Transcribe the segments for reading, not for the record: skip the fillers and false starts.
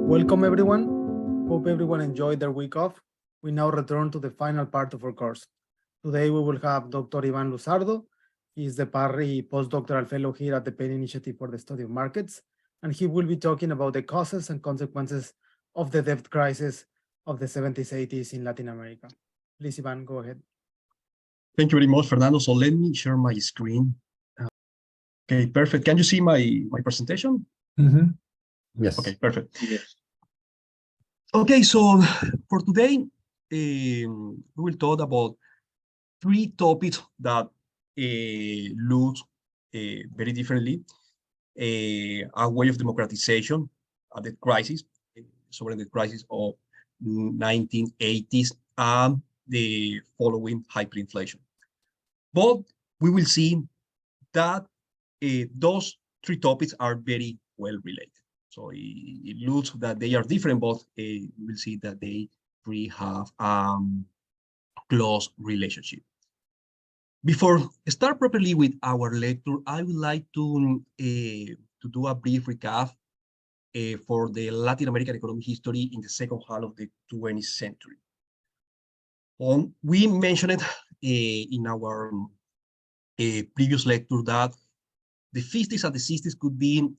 Welcome everyone. Hope everyone enjoyed their week off. We now return to the final part of our course. Today we will have Dr. Ivan Luzardo. He is the Parry postdoctoral fellow here at the Penn Initiative for the Study of Markets, and he will be talking about the causes and consequences of the debt crisis of the 70s, 80s in Latin America. Please, Ivan, go ahead. Thank you very much, Fernando. So let me share my screen. Okay, perfect. Can you see my presentation? Mm-hmm. Yes. Okay, perfect. Yes. Okay, so for today, we will talk about three topics that look very differently. A way of democratization, the crisis, sovereign debt crisis of 1980s, and the following hyperinflation. But we will see that those three topics are very well related. So it looks that they are different, but we will see that they three have close relationship. Before start properly with our lecture, I would like to do a brief recap for the Latin American economic history in the second half of the 20th century. We mentioned in our previous lecture that the 50s and the 60s could be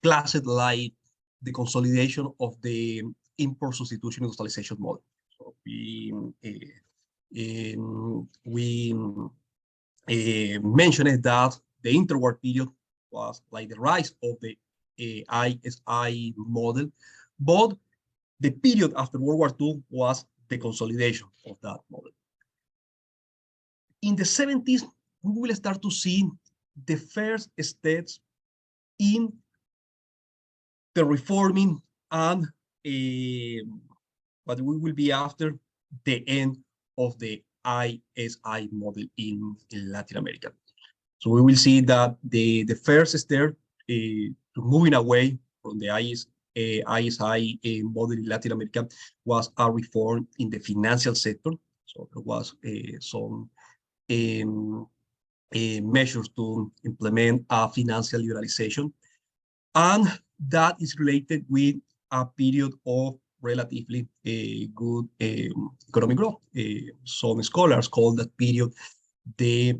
classed like the consolidation of the import substitution industrialization model. So we mentioned that the interwar period was like the rise of the ISI model, but the period after World War II was the consolidation of that model. In the 70s, we will start to see the first steps in the reforming and what we will be after the end of the ISI model in Latin America. So we will see that the first step to moving away from the ISI model in Latin America was a reform in the financial sector. So there was some measures to implement a financial liberalization, and that is related with a period of relatively good economic growth. Some scholars call that period the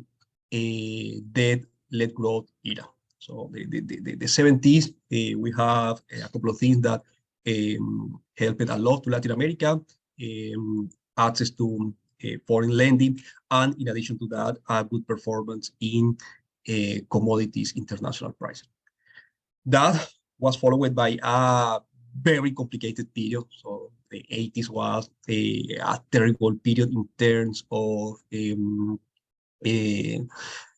debt-led growth era. So the 70s, we have a couple of things that helped a lot to Latin America, access to foreign lending, and in addition to that, a good performance in commodities international pricing. That was followed by a very complicated period. So the 80s was a terrible period in terms of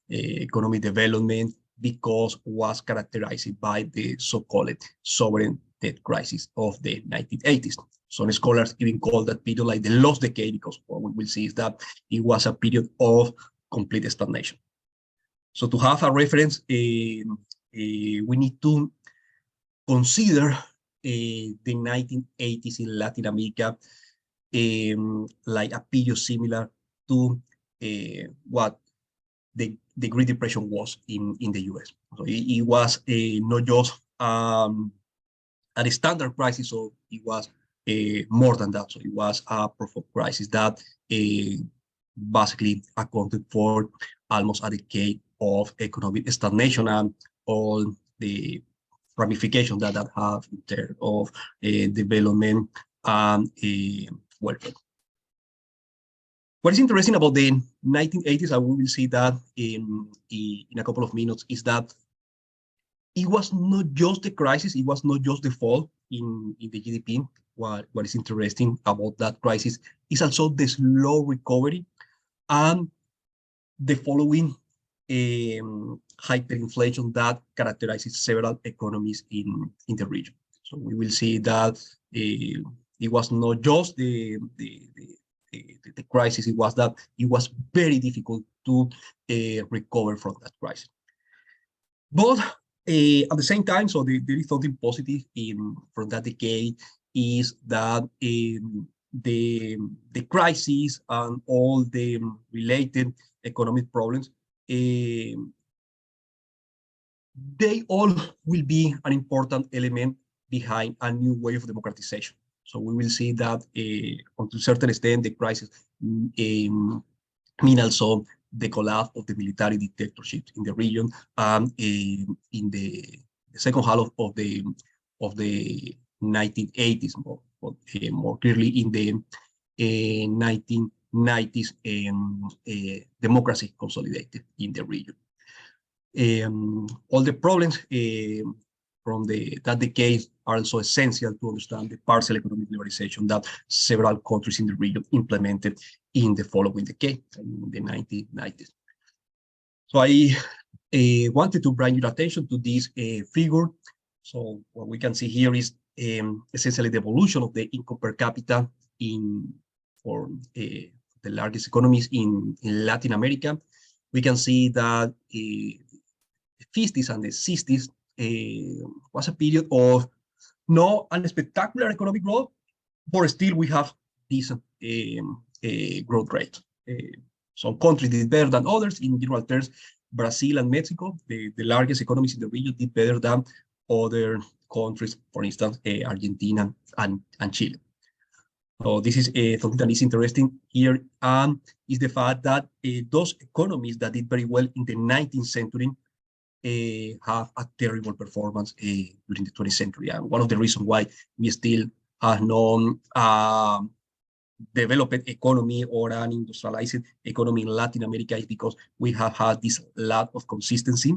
economic development, because it was characterized by the so-called sovereign debt crisis of the 1980s. Some scholars even call that period like the lost decade, because what we will see is that it was a period of complete stagnation. So to have a reference, we need to consider the 1980s in Latin America like a period similar to what the Great Depression was in the US. So it was not just a standard crisis, so it was more than that. So it was a profound crisis that basically accounted for almost a decade of economic stagnation and all the ramifications that have in terms of development and welfare. What is interesting about the 1980s, and we will see that in a couple of minutes, is that it was not just the crisis, it was not just the fall in the GDP. What is interesting about that crisis is also the slow recovery and the following hyperinflation that characterizes several economies in the region. So we will see that it was not just the crisis, it was that it was very difficult to recover from that crisis. But at the same time, so there is something positive from that decade, is that the crisis and all the related economic problems, they all will be an important element behind a new wave of democratization. So we will see that to a certain extent, the crisis mean also the collapse of the military dictatorship in the region, and in the second half of the 1980s, more clearly in the 1990s, democracy consolidated in the region. All the problems from that decade are also essential to understand the partial economic liberalization that several countries in the region implemented in the following decade, in the 1990s. So I wanted to bring your attention to this figure. So what we can see here is essentially the evolution of the income per capita for the largest economies in Latin America. We can see that the 50s and the 60s was a period of no unspectacular economic growth, but still we have decent growth rate. Some countries did better than others. In general terms, Brazil and Mexico, the largest economies in the region, did better than other countries, for instance, Argentina and Chile. So this is something that is interesting here, is the fact that those economies that did very well in the 19th century have a terrible performance during the 20th century. And one of the reasons why we still have no developed economy or an industrialized economy in Latin America is because we have had this lack of consistency,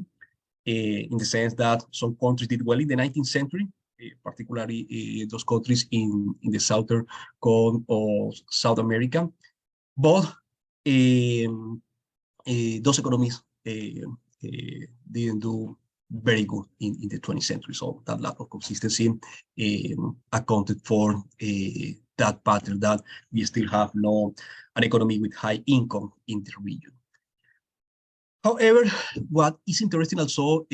in the sense that some countries did well in the 19th century, particularly those countries in the southern cone of South America, but those economies didn't do very good in the 20th century. So that lack of consistency accounted for that pattern that we still have an economy with high income in the region. However, what is interesting also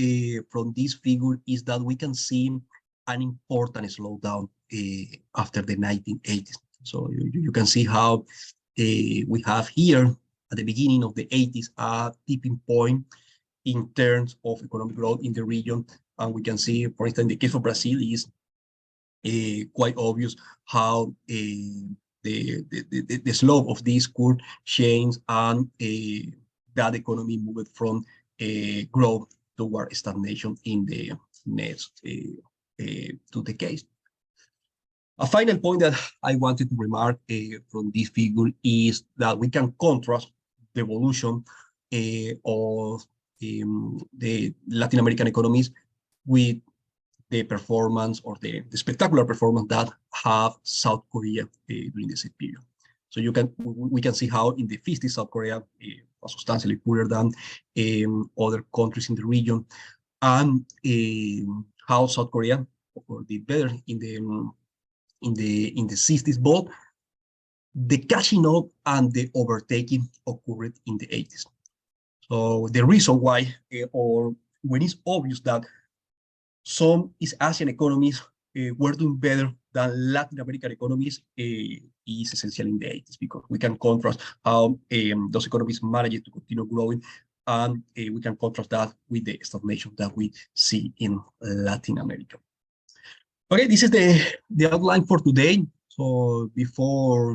from this figure is that we can see an important slowdown after the 1980s. So you can see how we have here at the beginning of the 80s a tipping point in terms of economic growth in the region. And we can see, for instance, in the case of Brazil, is quite obvious how the slope of this curve changed, and that economy moved from growth toward stagnation in the next 2 decades. A final point that I wanted to remark from this figure is that we can contrast the evolution of the Latin American economies with the performance, or the spectacular performance that have South Korea during the same period. So we can see how in the 50s South Korea was substantially poorer than other countries in the region, and how South Korea did better in the 60s. But the catching up and the overtaking occurred in the 80s. So the reason why, or when it's obvious that some East Asian economies were doing better than Latin American economies, is essentially in the 80s, because we can contrast how those economies managed to continue growing, and we can contrast that with the stagnation that we see in Latin America. Okay, this is the outline for today. So before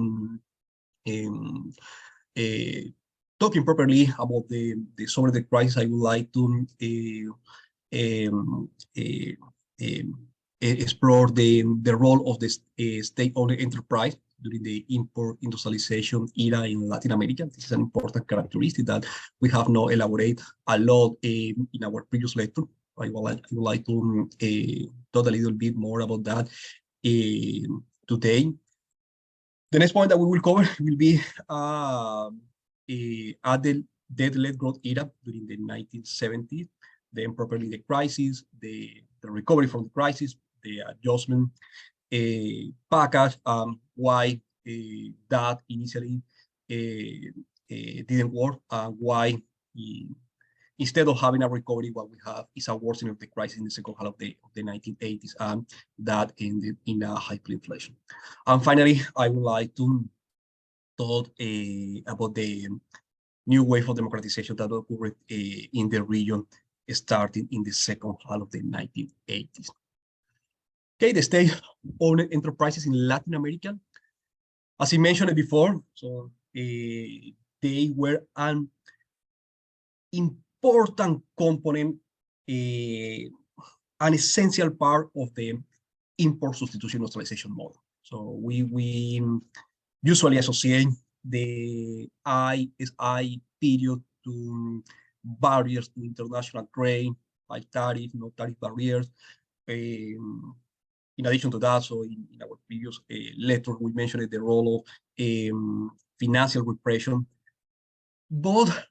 talking properly about the sovereign crisis, I would like to explore the role of the state-owned enterprise during the import industrialization era in Latin America. This is an important characteristic that we have not elaborated a lot in our previous lecture. I would like to talk a little bit more about that today. The next point that we will cover will be at the debt-led growth era during the 1970s, then properly the crisis, the recovery from the crisis, the adjustment package, why that initially didn't work, and why instead of having a recovery, what we have is a worsening of the crisis in the second half of the 1980s, and that ended in a hyperinflation. And finally, I would like to talk about the new wave of democratization that occurred in the region starting in the second half of the 1980s. Okay, the state-owned enterprises in Latin America, as I mentioned before, so they were an important component, an essential part of the import substitution neutralization model. So we usually associate the ISI period to barriers to international trade, like tariff, no tariff barriers. In addition to that, so in our previous letter, we mentioned the role of financial repression. But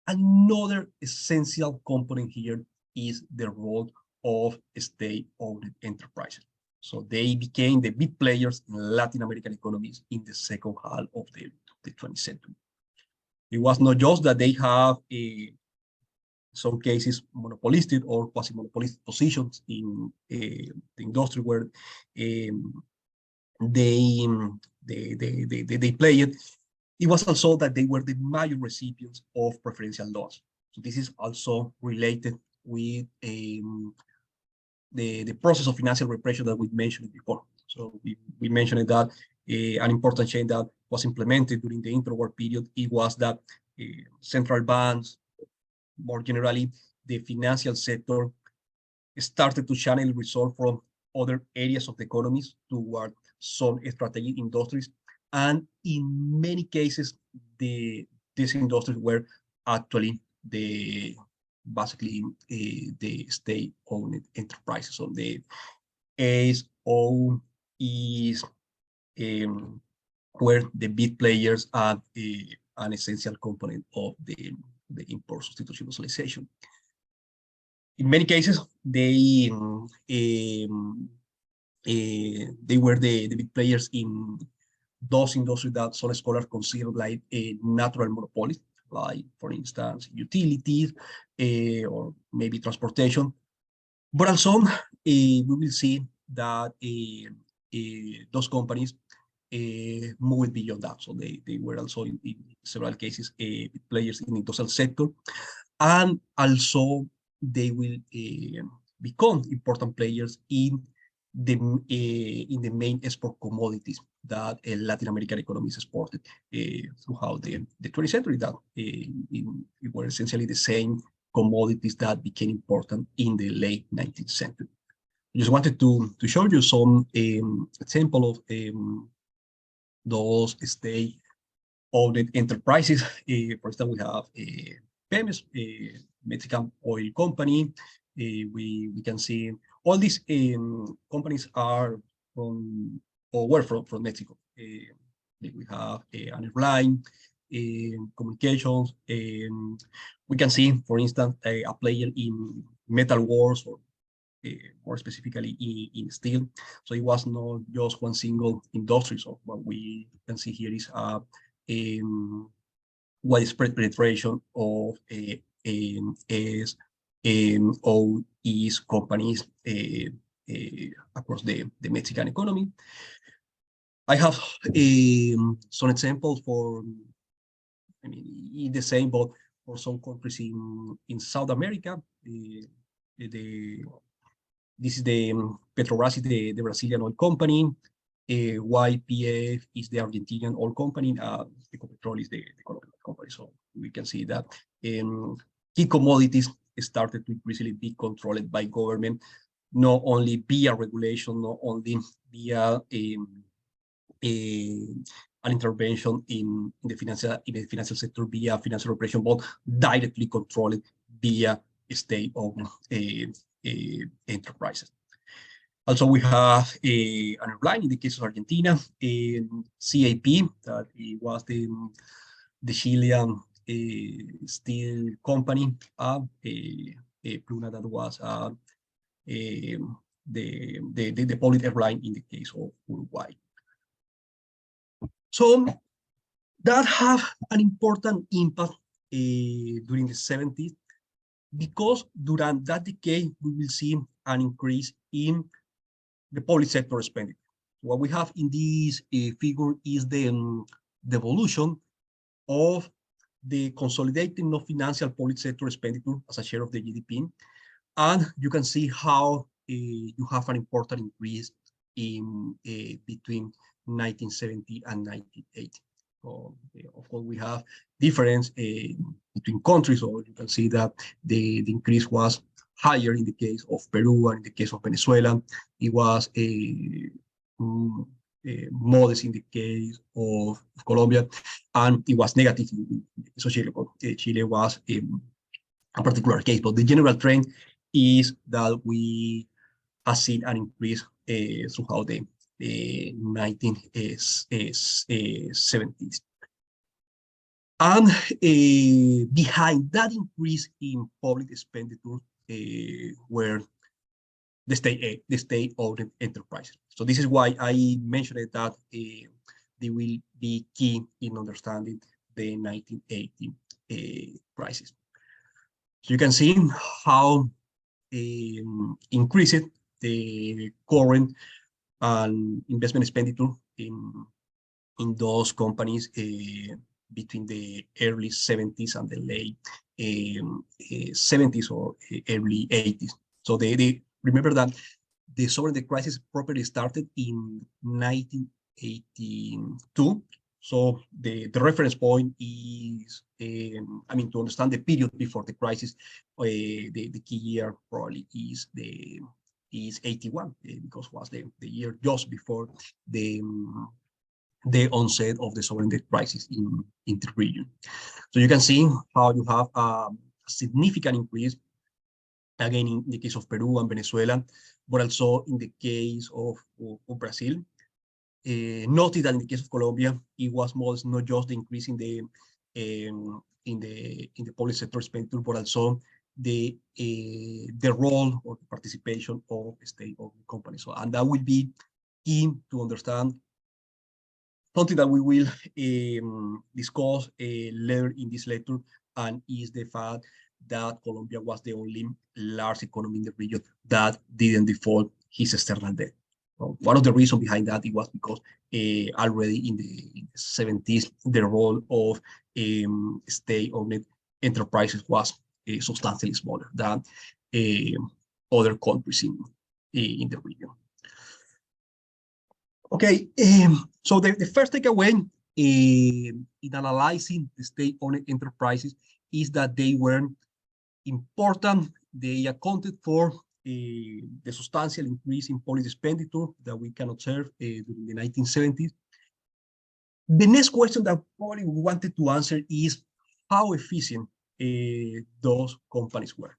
another essential component here is the role of state-owned enterprises. So they became the big players in Latin American economies in the second half of the 20th century. It was not just that they have some cases monopolistic or quasi-monopolistic positions in the industry where they play it. It was also that they were the major recipients of preferential laws. So this is also related with the process of financial repression that we mentioned before. So we mentioned that an important change that was implemented during the interwar period, it was that central banks, more generally, the financial sector, started to channel resources from other areas of the economies toward some strategic industries. And in many cases, these industries were actually basically the state-owned enterprises. So the ASO is where the big players are an essential component of the import substitution neutralization. In many cases, they were the big players in those industries that some scholars consider like a natural monopoly, like, for instance, utilities or maybe transportation. But also, we will see that those companies moved beyond that. So they were also, in several cases, players in the industrial sector. And also, they will become important players in the main export commodities that Latin American economies exported throughout the 20th century, that it were essentially the same commodities that became important in the late 19th century. I just wanted to show you some example of those state-owned enterprises. For instance, we have Penn, Mexican oil company. We can see all these companies are from or were from Mexico. We have an airline, communications. We can see, for instance, a player in metal works, or more specifically in steel. So it was not just one single industry. So what we can see here is a widespread penetration of OE's companies across the Mexican economy. I have some examples for, I mean, the same, but for some countries in South America. This is the Petrobras, is the Brazilian oil company. YPF is the Argentinian oil company. Ecopetrol is the Colombian company. So we can see that key commodities started to increasingly be controlled by government, not only via regulation, not only via an intervention in the financial sector via financial repression, but directly controlled via state-owned enterprises. Also, we have an airline in the case of Argentina, CAP, that it was the Chilean steel company, Pluna, that was the public airline in the case of Uruguay. So that have an important impact during the 70s, because during that decade, we will see an increase in the public sector spending. What we have in this figure is the evolution of the consolidated non-financial public sector expenditure as a share of the GDP. And you can see how you have an important increase in between 1970 and 1980. So, of course, we have difference between countries, so you can see that the increase was higher in the case of Peru and in the case of Venezuela. It was modest in the case of Colombia, and it was negative in the case of Chile. Chile was a particular case, but the general trend is that we have seen an increase throughout the 1970s. And behind that increase in public expenditure were the state-owned enterprises. So this is why I mentioned that they will be key in understanding the 1980 crisis. So you can see how increased the current and investment expenditure in those companies between the early 70s and the late 70s or early 80s. So they remember that the sovereign debt crisis properly started in 1982. So the reference point is, I mean, to understand the period before the crisis, the key year probably is 81, because was the year just before the onset of the sovereign debt crisis in the region. So you can see how you have a significant increase, again, in the case of Peru and Venezuela, but also in the case of Brazil. Notice that in the case of Colombia, it was modest, not just the increase in the public sector expenditure, but also the role or the participation of state-owned companies. So, and that will be key to understand something that we will discuss later in this lecture, and is the fact that Colombia was the only large economy in the region that didn't default his external debt. One of the reasons behind that, it was because already in the 70s, the role of state-owned enterprises was substantially smaller than other countries in the region. Okay, so the first takeaway in analyzing the state-owned enterprises is that they were important. They accounted for the substantial increase in public expenditure that we can observe during the 1970s. The next question that probably we wanted to answer is how efficient those companies were.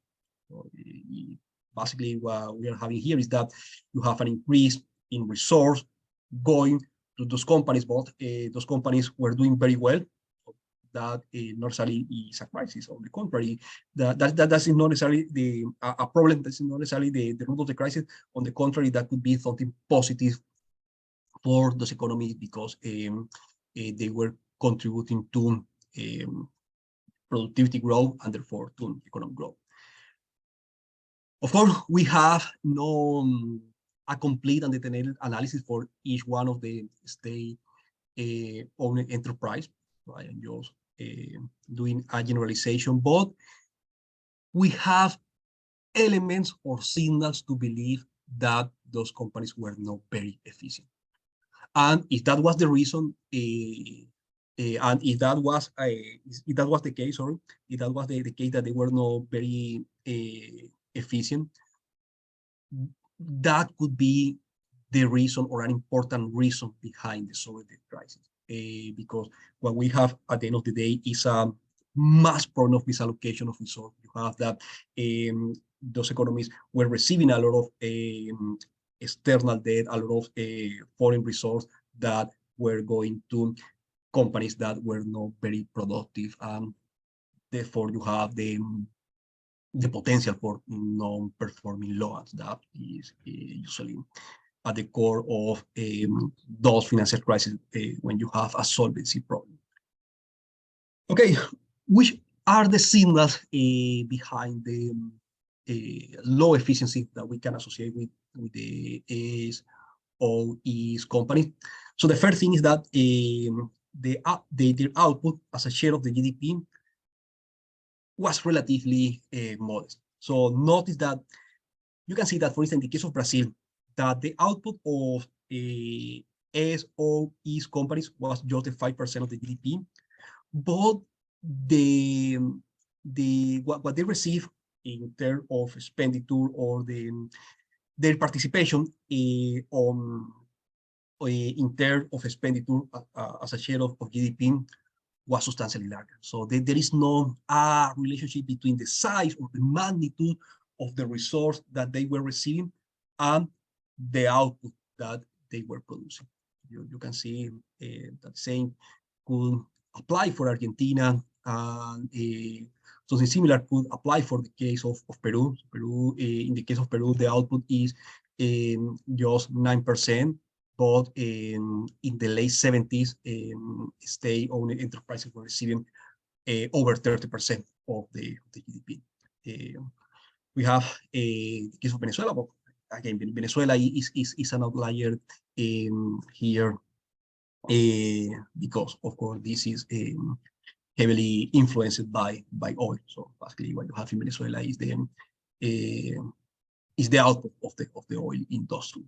So, basically, what we are having here is that you have an increase in resource going to those companies, but those companies were doing very well. That not necessarily is a crisis. On the contrary, that is not necessarily a problem. That's not necessarily the root of the crisis. On the contrary, that could be something positive for those economies, because they were contributing to productivity growth and therefore to economic growth. Of course, we have a complete and detailed analysis for each one of the state-owned enterprise. So I am just doing a generalization, but we have elements or signals to believe that those companies were not very efficient. And if that was the reason, and if that was the case, sorry, if that was the case that they were not very efficient, that could be the reason or an important reason behind the sovereign debt crisis. Because what we have at the end of the day is a mass problem of misallocation of resources. You have that those economies were receiving a lot of external debt, a lot of foreign resources that were going to companies that were not very productive, and therefore you have the potential for non-performing loans. That is usually at the core of those financial crises when you have a solvency problem. Okay, which are the signals behind the low efficiency that we can associate with the SOE's companies? So the first thing is that their output as a share of the GDP was relatively modest. So notice that you can see that, for instance, in the case of Brazil, that the output of SOE's companies was just 5% of the GDP, but what they receive in terms of expenditure or their participation in terms of expenditure as a share of GDP was substantially larger. So there is no relationship between the size or the magnitude of the resource that they were receiving and the output that they were producing. You can see that same could apply for Argentina, and something similar could apply for the case of Peru. In the case of Peru, the output is just 9%, but in the late 70s, state-owned enterprises were receiving over 30% of the GDP. We have the case of Venezuela, but again, Venezuela is an outlier here because, of course, this is heavily influenced by oil. So basically, what you have in Venezuela is the output of the oil industry.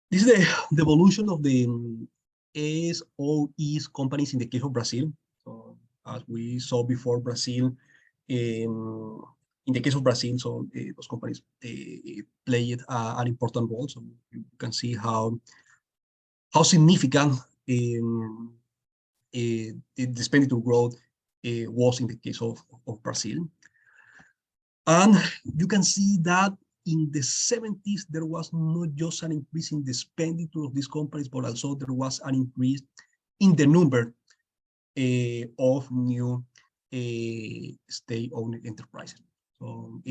This is the evolution of the SOE's companies in the case of Brazil. So as we saw before, Brazil, in the case of Brazil, so those companies played an important role. So you can see how significant the expenditure growth was in the case of Brazil. And you can see that in the 70s, there was not just an increase in the expenditure of these companies, but also there was an increase in the number of new state-owned enterprises. So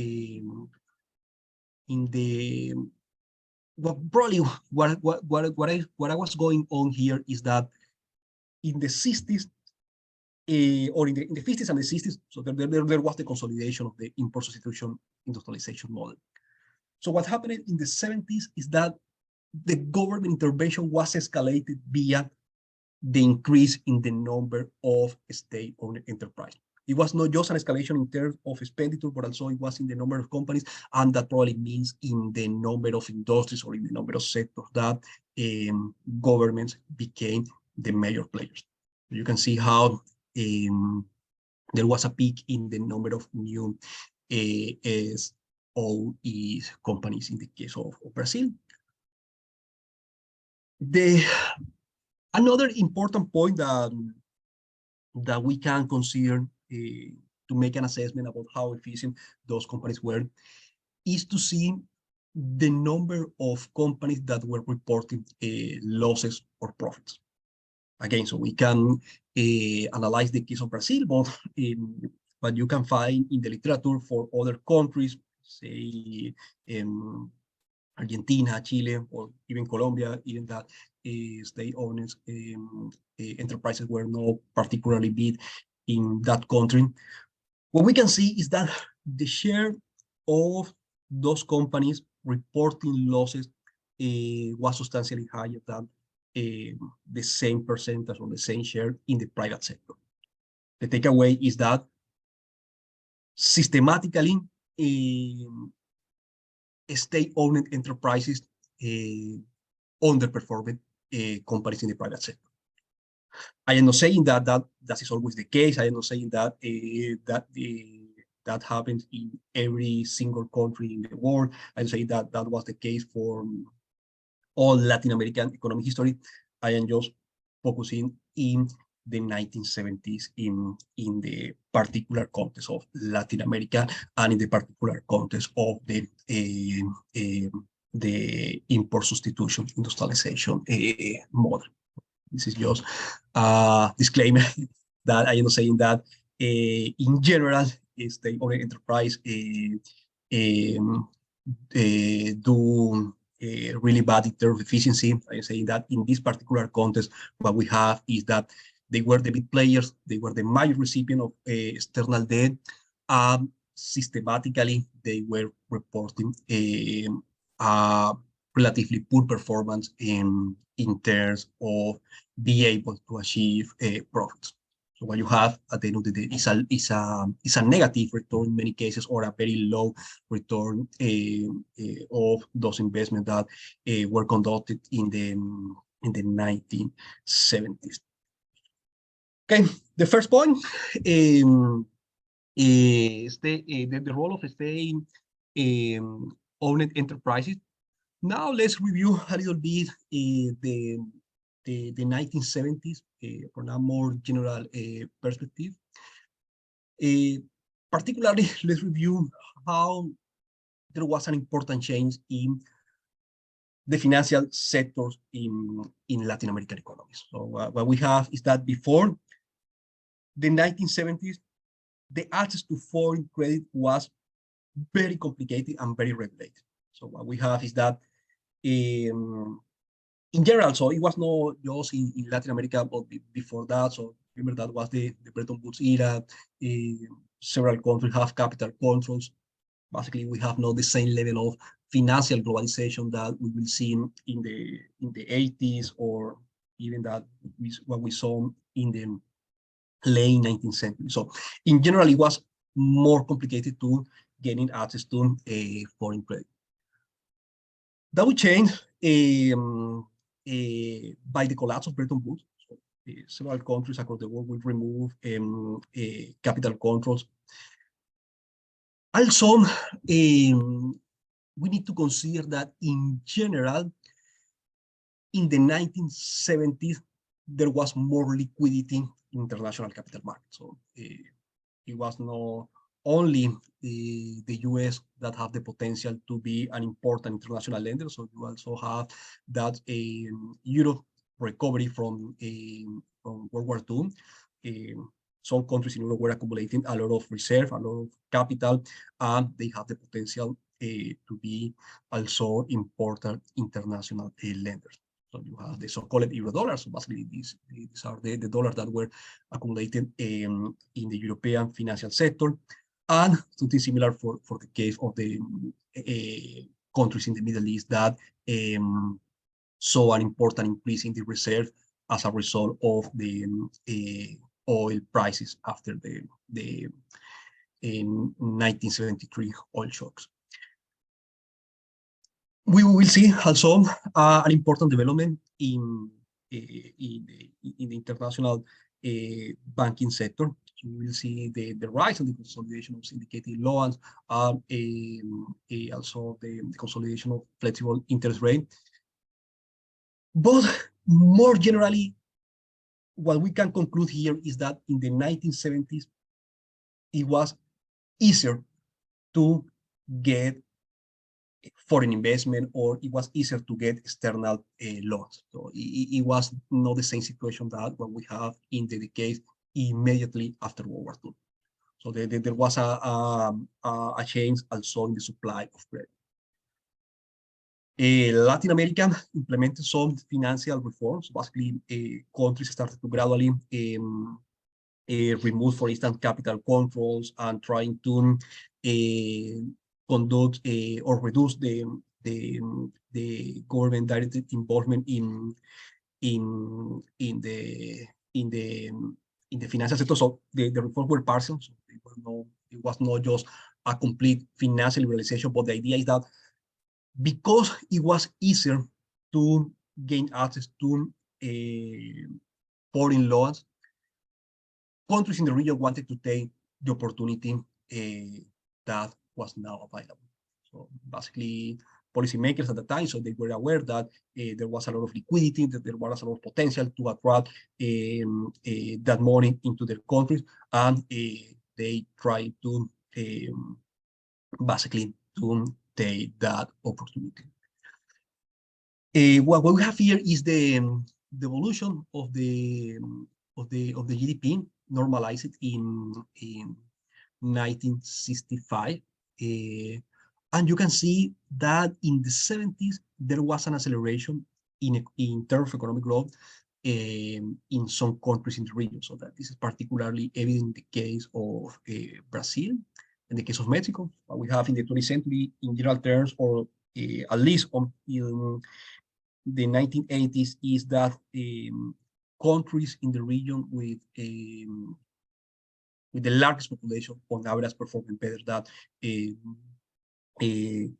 probably what I was going on here is that in the 60s, or in the 50s and the 60s, so there was the consolidation of the import substitution industrialization model. So what happened in the 70s is that the government intervention was escalated via the increase in the number of state-owned enterprise. It was not just an escalation in terms of expenditure, but also it was in the number of companies, and that probably means in the number of industries or in the number of sectors that governments became the major players. You can see how there was a peak in the number of new SOE companies in the case of Brazil. Another important point that we can consider to make an assessment about how efficient those companies were is to see the number of companies that were reporting losses or profits. Again, so we can analyze the case of Brazil, but you can find in the literature for other countries, say Argentina, Chile, or even Colombia, even that state-owned enterprises were not particularly big in that country. What we can see is that the share of those companies reporting losses was substantially higher than the same percentage or the same share in the private sector. The takeaway is that systematically state-owned enterprises underperformed companies in the private sector. I am not saying that is always the case. I am not saying that that happens in every single country in the world. I am saying that was the case for all Latin American economic history. I am just focusing in the 1970s in the particular context of Latin America and in the particular context of the import substitution industrialization model. This is just a disclaimer that I am not saying that in general state-owned enterprise do really bad in terms of efficiency. I am saying that in this particular context, what we have is that they were the big players, they were the major recipient of external debt, systematically they were reporting relatively poor performance in terms of being able to achieve profits. So what you have at the end of the day is a negative return in many cases, or a very low return of those investments that were conducted in the 1970s. Okay, the first point is the role of state owned enterprises. Now let's review a little bit the 1970s from a more general perspective. Particularly, let's review how there was an important change in the financial sectors in Latin American economies. So what we have is that before the 1970s, the access to foreign credit was very complicated and very regulated. So what we have is that in general, so it was not just in Latin America, but before that, so remember that was the Bretton Woods era. Several countries have capital controls. Basically, we have not the same level of financial globalization that we will see in the 80s, or even that what we saw in the late 19th century. So in general, it was more complicated to getting access to a foreign credit. That would change by the collapse of Bretton Woods. So, several countries across the world will remove capital controls. Also, we need to consider that in general, in the 1970s, there was more liquidity in international capital markets. So it was not only the US that have the potential to be an important international lender. So you also have that Europe recovery from World War II. Some countries in Europe were accumulating a lot of reserve, a lot of capital, and they have the potential to be also important international lenders. So you have the so-called euro dollars. So basically, these are the dollars that were accumulated in the European financial sector, and something similar for the case of the countries in the Middle East that saw an important increase in the reserve as a result of the oil prices after the 1973 oil shocks. We will see also an important development in the international banking sector. So we will see the rise and the consolidation of syndicated loans, also the consolidation of flexible interest rate. But more generally, what we can conclude here is that in the 1970s, it was easier to get foreign investment, or it was easier to get external loans. So it was not the same situation that what we have in the decades immediately after World War II. So there was a change also in the supply of credit. Latin America implemented some financial reforms. Basically, countries started to gradually remove, for instance, capital controls, and trying to conduct or reduce the government direct involvement in the financial sector. So the reforms were partial. So it was not just a complete financial liberalization, but the idea is that because it was easier to gain access to foreign loans, countries in the region wanted to take the opportunity that was now available. So basically, policymakers at the time, so they were aware that there was a lot of liquidity, that there was a lot of potential to attract that money into their countries, and they tried to basically to take that opportunity. What we have here is the evolution of the GDP normalized in 1965. And you can see that in the 70s, there was an acceleration in terms of economic growth in some countries in the region. So that this is particularly evident in the case of Brazil, in the case of Mexico. What we have in the 20th century, in general terms, or at least in the 1980s, is that countries in the region with the largest population on average performing better than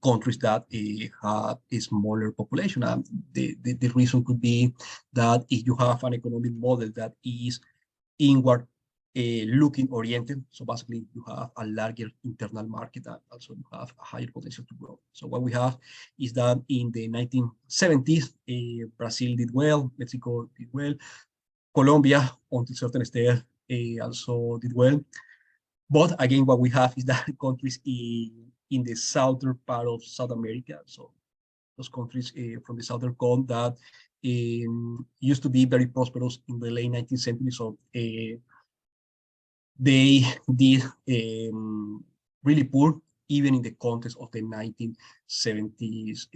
countries that have a smaller population. And the reason could be that if you have an economic model that is inward looking oriented, so basically you have a larger internal market and also you have a higher potential to grow. So what we have is that in the 1970s, Brazil did well, Mexico did well, Colombia, until certain extent, also did well. But again, what we have is that countries in the southern part of South America, so those countries from the southern cone that used to be very prosperous in the late 19th century, so they did really poor, even in the context of the 1970s,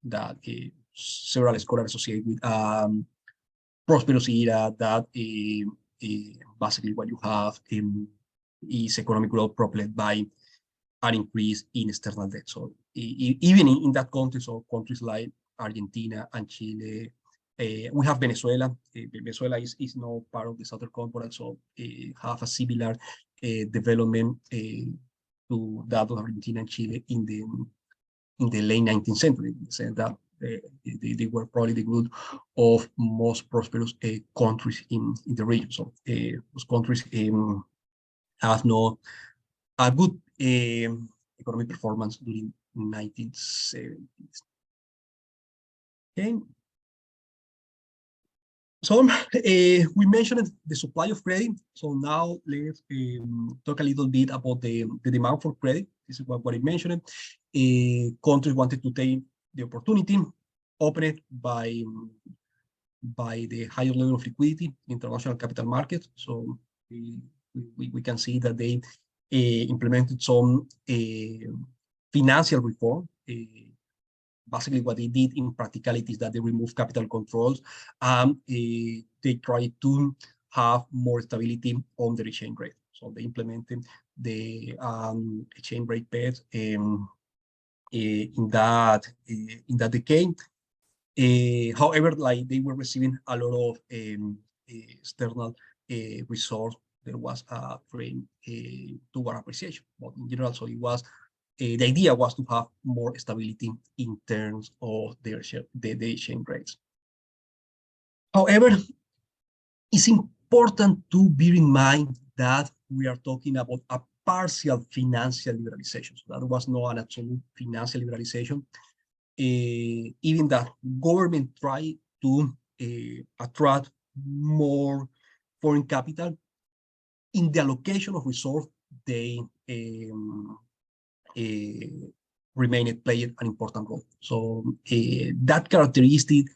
that several scholars associate with prosperous era that basically what you have is economic growth propelled by an increase in external debt. So even in that context of countries like Argentina and Chile, we have Venezuela. Venezuela is not part of the southern component, so have a similar development to that of Argentina and Chile in the late 19th century, in the sense that they were probably the group of most prosperous countries in the region. So those countries have no a good economic performance during 1970s. Okay. So we mentioned the supply of credit. So now let's talk a little bit about the demand for credit. This is what I mentioned. Countries wanted to take the opportunity opened by the higher level of liquidity in international capital markets. So we can see that they implemented some financial reform. Basically, what they did in practicality is that they removed capital controls and they tried to have more stability on the exchange rate. So they implemented the exchange rate pairs in that decade. However, like they were receiving a lot of external resource, there was a trend toward appreciation. But in general, so it was the idea was to have more stability in terms of the exchange rates. However, it's important to bear in mind that we are talking about a partial financial liberalization. So that was not an absolute financial liberalization. Even that government tried to attract more foreign capital in the allocation of resources, they remained playing an important role. So that characteristic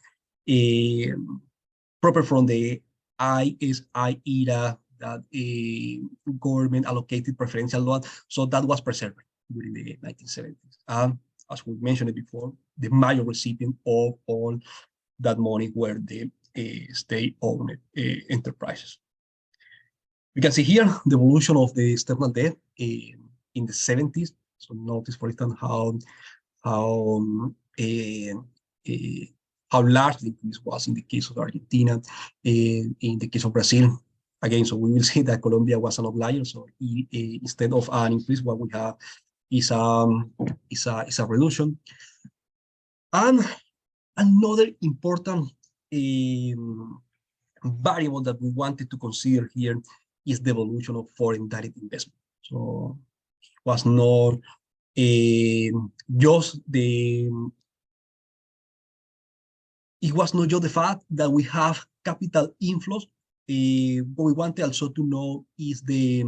proper from the ISI era, that government allocated preferential loan, so that was preserved during the 1970s. As we mentioned before, the major recipient of all that money were the state-owned enterprises. You can see here the evolution of the external debt in the 70s. So notice, for instance, how large the increase was in the case of Argentina, in the case of Brazil. Again, so we will see that Colombia was an outlier. So instead of an increase, what we have is a reduction. And another important variable that we wanted to consider here is the evolution of foreign direct investment. So it was not just the fact that we have capital inflows. What we wanted also to know is the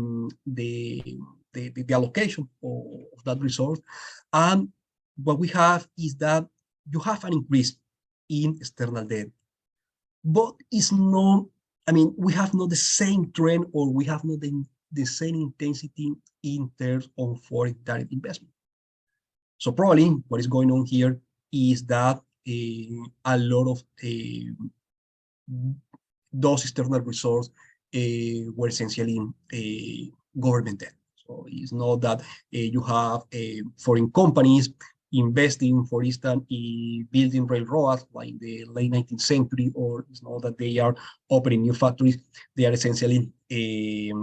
allocation of that resource. And what we have is that you have an increase in external debt, but it's not, I mean, we have not the same trend, or we have not the same intensity in terms of foreign direct investment. So probably what is going on here is that a lot of those external resources were essentially government debt. So it's not that you have foreign companies investing, for instance, in building railroads like in the late 19th century, or it's not that they are opening new factories. They are essentially, I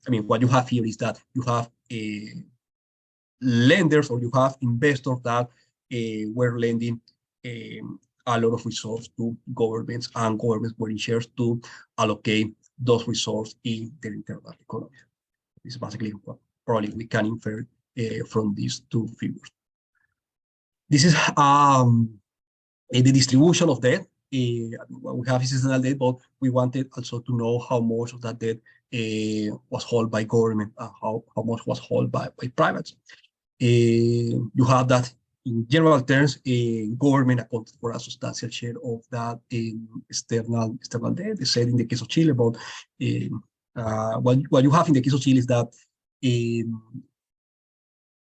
mean, what you have here is that you have lenders, or you have investors that were lending a lot of resources to governments, and governments were in shares to allocate those resources in their internal economy. This is basically what probably we can infer from these two figures. This is the distribution of debt. What we have is seasonal debt, but we wanted also to know how much of that debt was held by government, how much was held by privates. You have that in general terms, government accounted for a substantial share of that external debt. They said in the case of Chile, but what you have in the case of Chile is that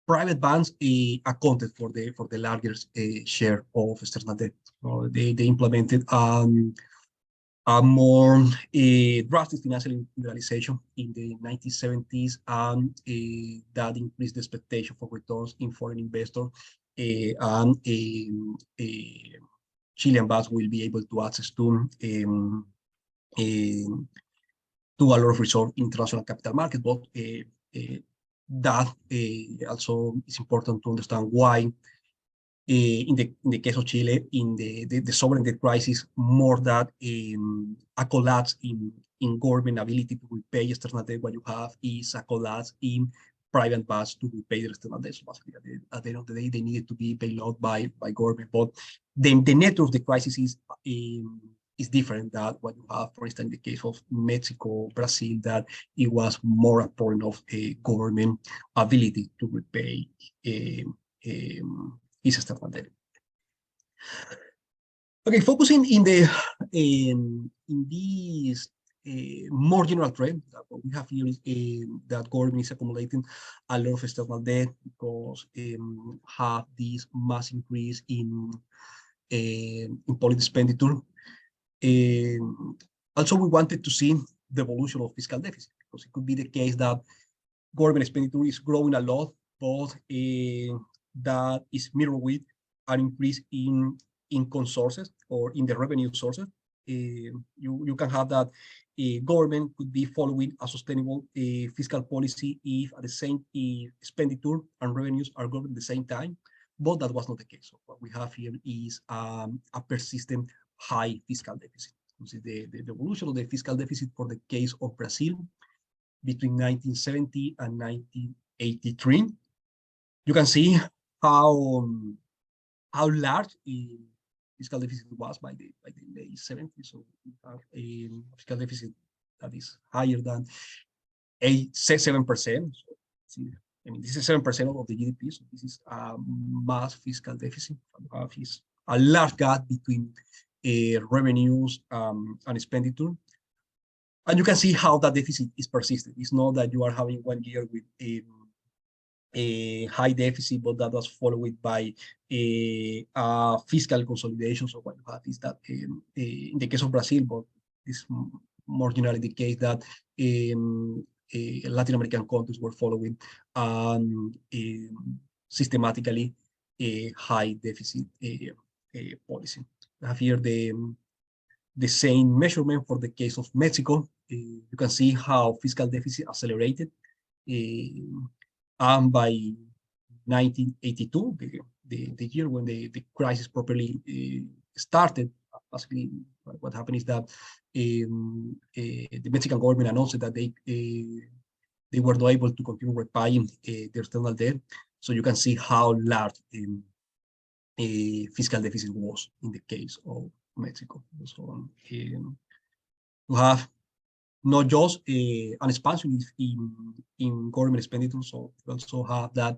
private banks accounted for the largest share of external debt. So they implemented a more drastic financial liberalization in the 1970s, and that increased the expectation for returns in foreign investors, and Chilean banks will be able to access to a lot of resources in international capital markets. But that also is important to understand why in the case of Chile, in the sovereign debt crisis, more that a collapse in government ability to repay external debt. What you have is a collapse in private banks to repay their external debt. So basically, at the end of the day, they needed to be bailed out by government. But then the nature of the crisis is different than what you have, for instance, in the case of Mexico, Brazil, that it was more a problem of a government ability to repay its external debt. Okay, focusing in this more general trend, that what we have here is that government is accumulating a lot of external debt because have this mass increase in public expenditure. Also, we wanted to see the evolution of fiscal deficit, because it could be the case that government expenditure is growing a lot, but that is mirrored with an increase in income sources or in the revenue sources. You can have that government could be following a sustainable fiscal policy if at the same expenditure and revenues are growing at the same time, but that was not the case. So what we have here is a persistent high fiscal deficit. This is the evolution of the fiscal deficit for the case of Brazil between 1970 and 1983. You can see how large fiscal deficit was by the late 70s. So we have a fiscal deficit that is higher than 7%. So, I mean, this is 7% of the GDP. So this is a mass fiscal deficit. You have is a large gap between revenues and expenditure. And you can see how that deficit is persistent. It's not that you are having 1 year with a high deficit, but that was followed by a fiscal consolidation. So what you have is that in the case of Brazil, but it's more generally the case that Latin American countries were following systematically a high deficit policy. I have here the same measurement for the case of Mexico. You can see how fiscal deficit accelerated. And by 1982, the year when the crisis properly started, basically what happened is that the Mexican government announced that they were not able to continue repaying their external debt. So you can see how large fiscal deficit was in the case of Mexico. So you have not just an expansion in government expenditure, so you also have that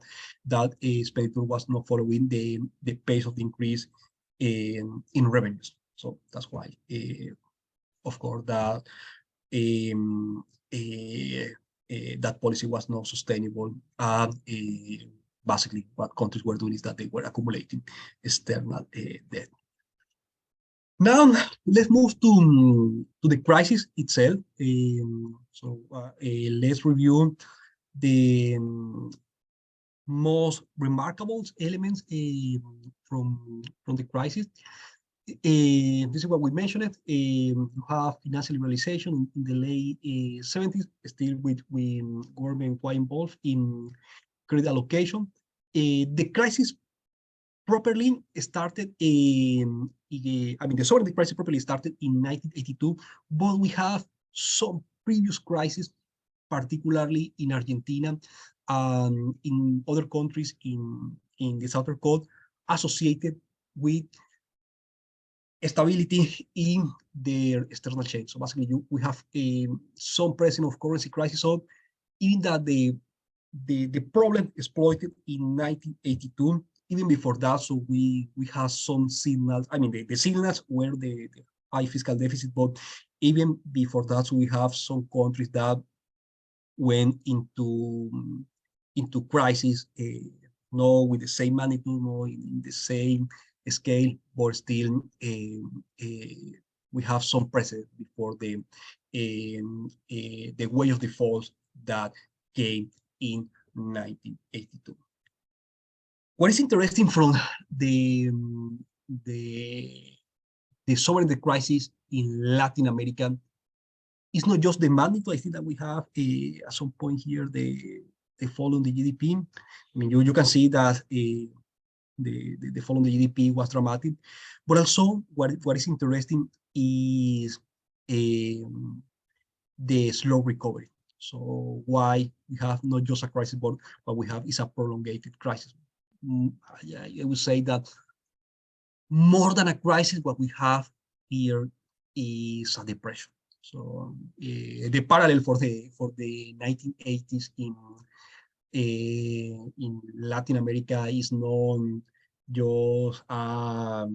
expenditure was not following the pace of the increase in revenues. So that's why, of course, that that policy was not sustainable. And basically, what countries were doing is that they were accumulating external debt. Now, let's move to the crisis itself. Let's review the most remarkable elements from the crisis. This is what we mentioned. You have financial liberalization in the late 70s, still with government quite involved in credit allocation. The crisis properly started the sovereignty crisis properly started in 1982, but we have some previous crises, particularly in Argentina and in other countries in the Southern Code, associated with stability in their external chain. So basically, we have some presence of currency crisis. So even that the problem exploited in 1982, even before that, so we have some signals. I mean, the signals were the high fiscal deficit, but even before that, so we have some countries that went into crisis, no with the same magnitude, no in the same scale, but still we have some precedent before the wave of defaults that came in 1982. What is interesting from the sovereignty crisis in Latin America is not just the magnitude. I think that we have at some point here the fall in the GDP. I mean, you can see that the fall in the GDP was dramatic, but also what is interesting is the slow recovery. So why we have not just a crisis, but what we have is a prolonged crisis. I would say that more than a crisis, what we have here is a depression. So the parallel for the 1980s in Latin America is not just a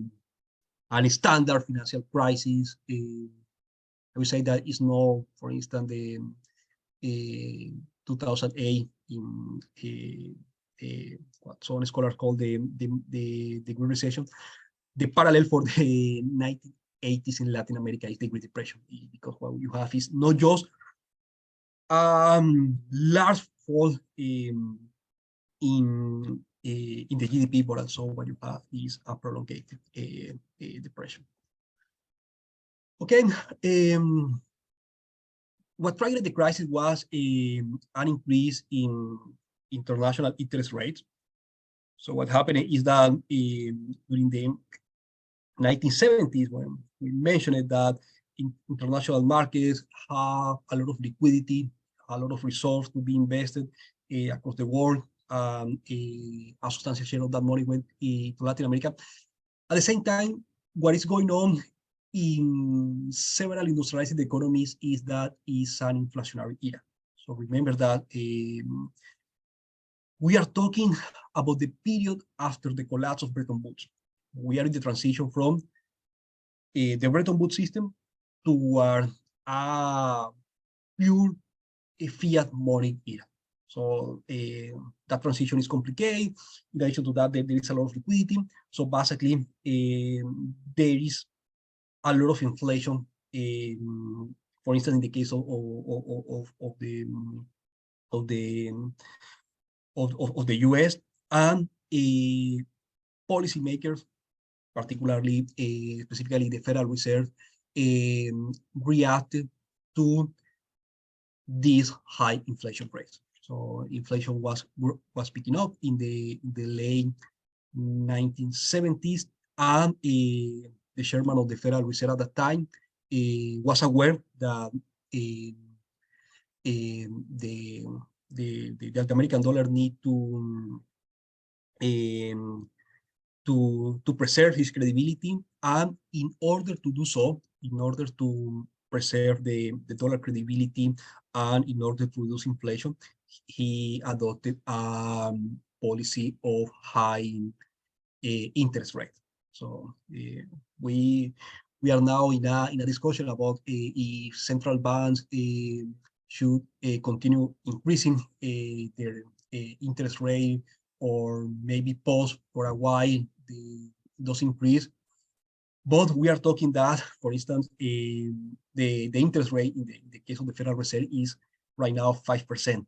standard financial crisis. I would say that it's not, for instance, the 2008 in what some scholars call the Great Recession. The parallel for the 1980s in Latin America is the Great Depression, because what you have is not just large fall in the GDP, but also what you have is a prolonged depression. Okay, what triggered the crisis was an increase in international interest rates. So what happened is that during the 1970s, when we mentioned that international markets have a lot of liquidity, a lot of resources to be invested across the world, a substantial share of that money went to Latin America. At the same time, what is going on in several industrialized economies is that it's an inflationary era. So remember that we are talking about the period after the collapse of Bretton Woods. We are in the transition from the Bretton Woods system toward a pure fiat money era. So that transition is complicated. In addition to that, there is a lot of liquidity. So basically, there is a lot of inflation. For instance, in the case of the US, and policymakers, particularly specifically the Federal Reserve, reacted to these high inflation rates. So inflation was picking up in the late 1970s, and the chairman of the Federal Reserve at that time was aware that the American dollar need to preserve his credibility, and in order to do so, in order to preserve the dollar credibility and in order to reduce inflation, he adopted a policy of high interest rate. So we are now in a discussion about if central banks should continue increasing their interest rate, or maybe pause for a while those increase. But we are talking that, for instance, the interest rate in the case of the Federal Reserve is right now 5%.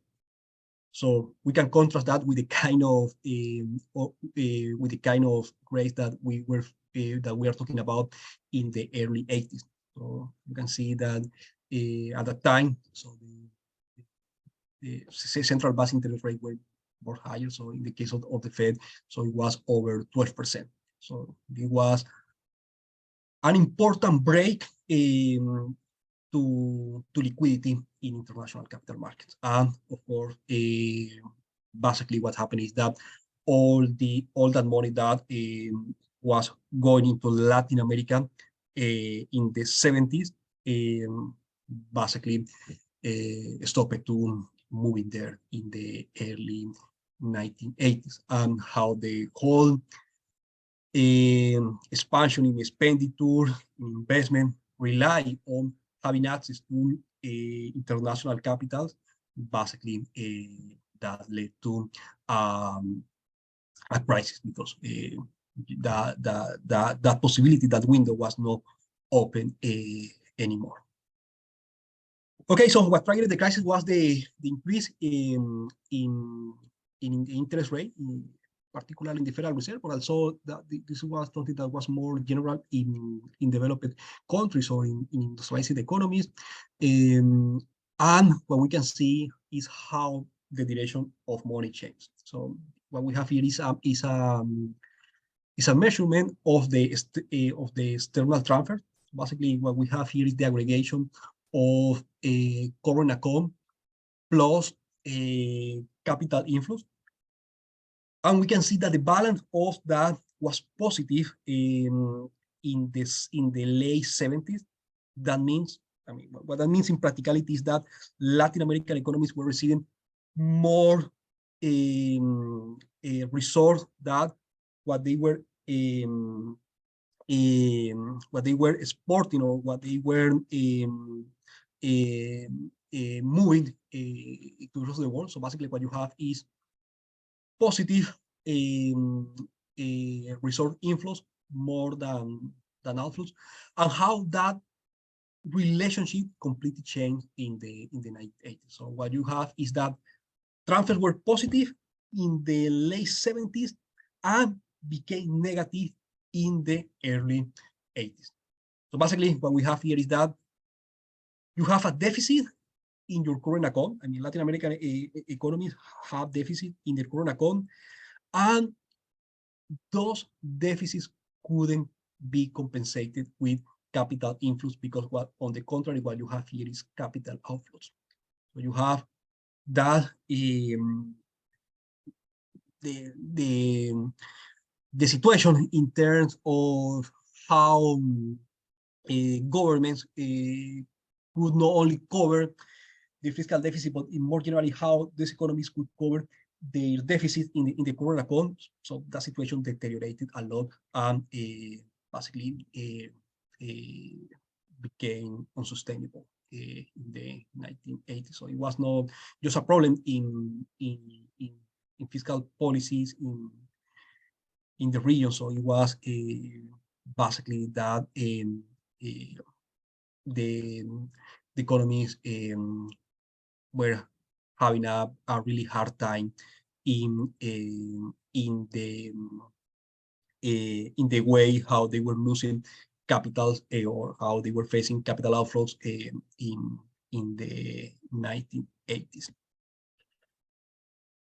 So we can contrast that with the kind of grades that we are talking about in the early 80s. So you can see that at that time, so the central bank interest rate were more higher. So in the case of the Fed, so it was over 12%. So it was an important break to liquidity in international capital markets. And of course, basically what happened is that all that money that was going into Latin America in the 70s basically stopped to moving there in the early 1980s, and how the whole expansion in expenditure, in investment, rely on having access to international capitals, basically that led to a crisis, because that possibility, that window was not open anymore. Okay, so what triggered the crisis was the increase in the interest rate, particularly in the Federal Reserve, but also that this was something that was more general in developed countries or in industrialized economies. And what we can see is how the direction of money changed. So what we have here is a measurement of the external transfer. Basically, what we have here is the aggregation of a current account plus capital inflows. And we can see that the balance of that was positive in the late 70s. That means, what that means in practicality is that Latin American economies were receiving more resource that what they were exporting, or what they were moving to the rest of the world. So basically what you have is positive resource inflows more than outflows, and how that relationship completely changed in the 1980s. So what you have is that transfers were positive in the late 70s and became negative in the early 80s. So basically what we have here is that you have a deficit in your current account. I mean, Latin American economies have deficit in their current account, and those deficits couldn't be compensated with capital inflows, because what, on the contrary, what you have here is capital outflows. So you have that the situation in terms of how governments could not only cover the fiscal deficit, but in more generally how these economies could cover their deficit in the current account. So that situation deteriorated a lot, and basically became unsustainable in the 1980s. So it was not just a problem in fiscal policies in the region. So it was basically that the economies were having a really hard time in the way how they were losing capitals, or how they were facing capital outflows in the 1980s.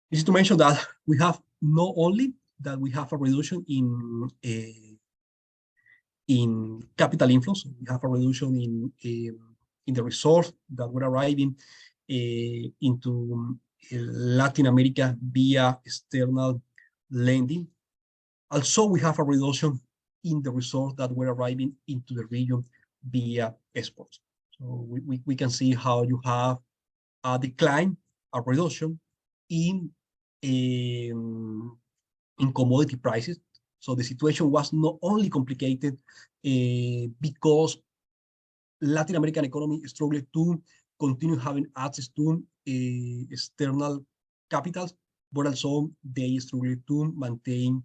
This is to mention that we have not only that we have a reduction in capital inflows, we have a reduction in the resources that were arriving into Latin America via external lending. Also, we have a reduction in the resources that were arriving into the region via exports. So we can see how you have a decline, a reduction in commodity prices. So the situation was not only complicated because Latin American economy struggled to continue having access to external capitals, but also they struggled to maintain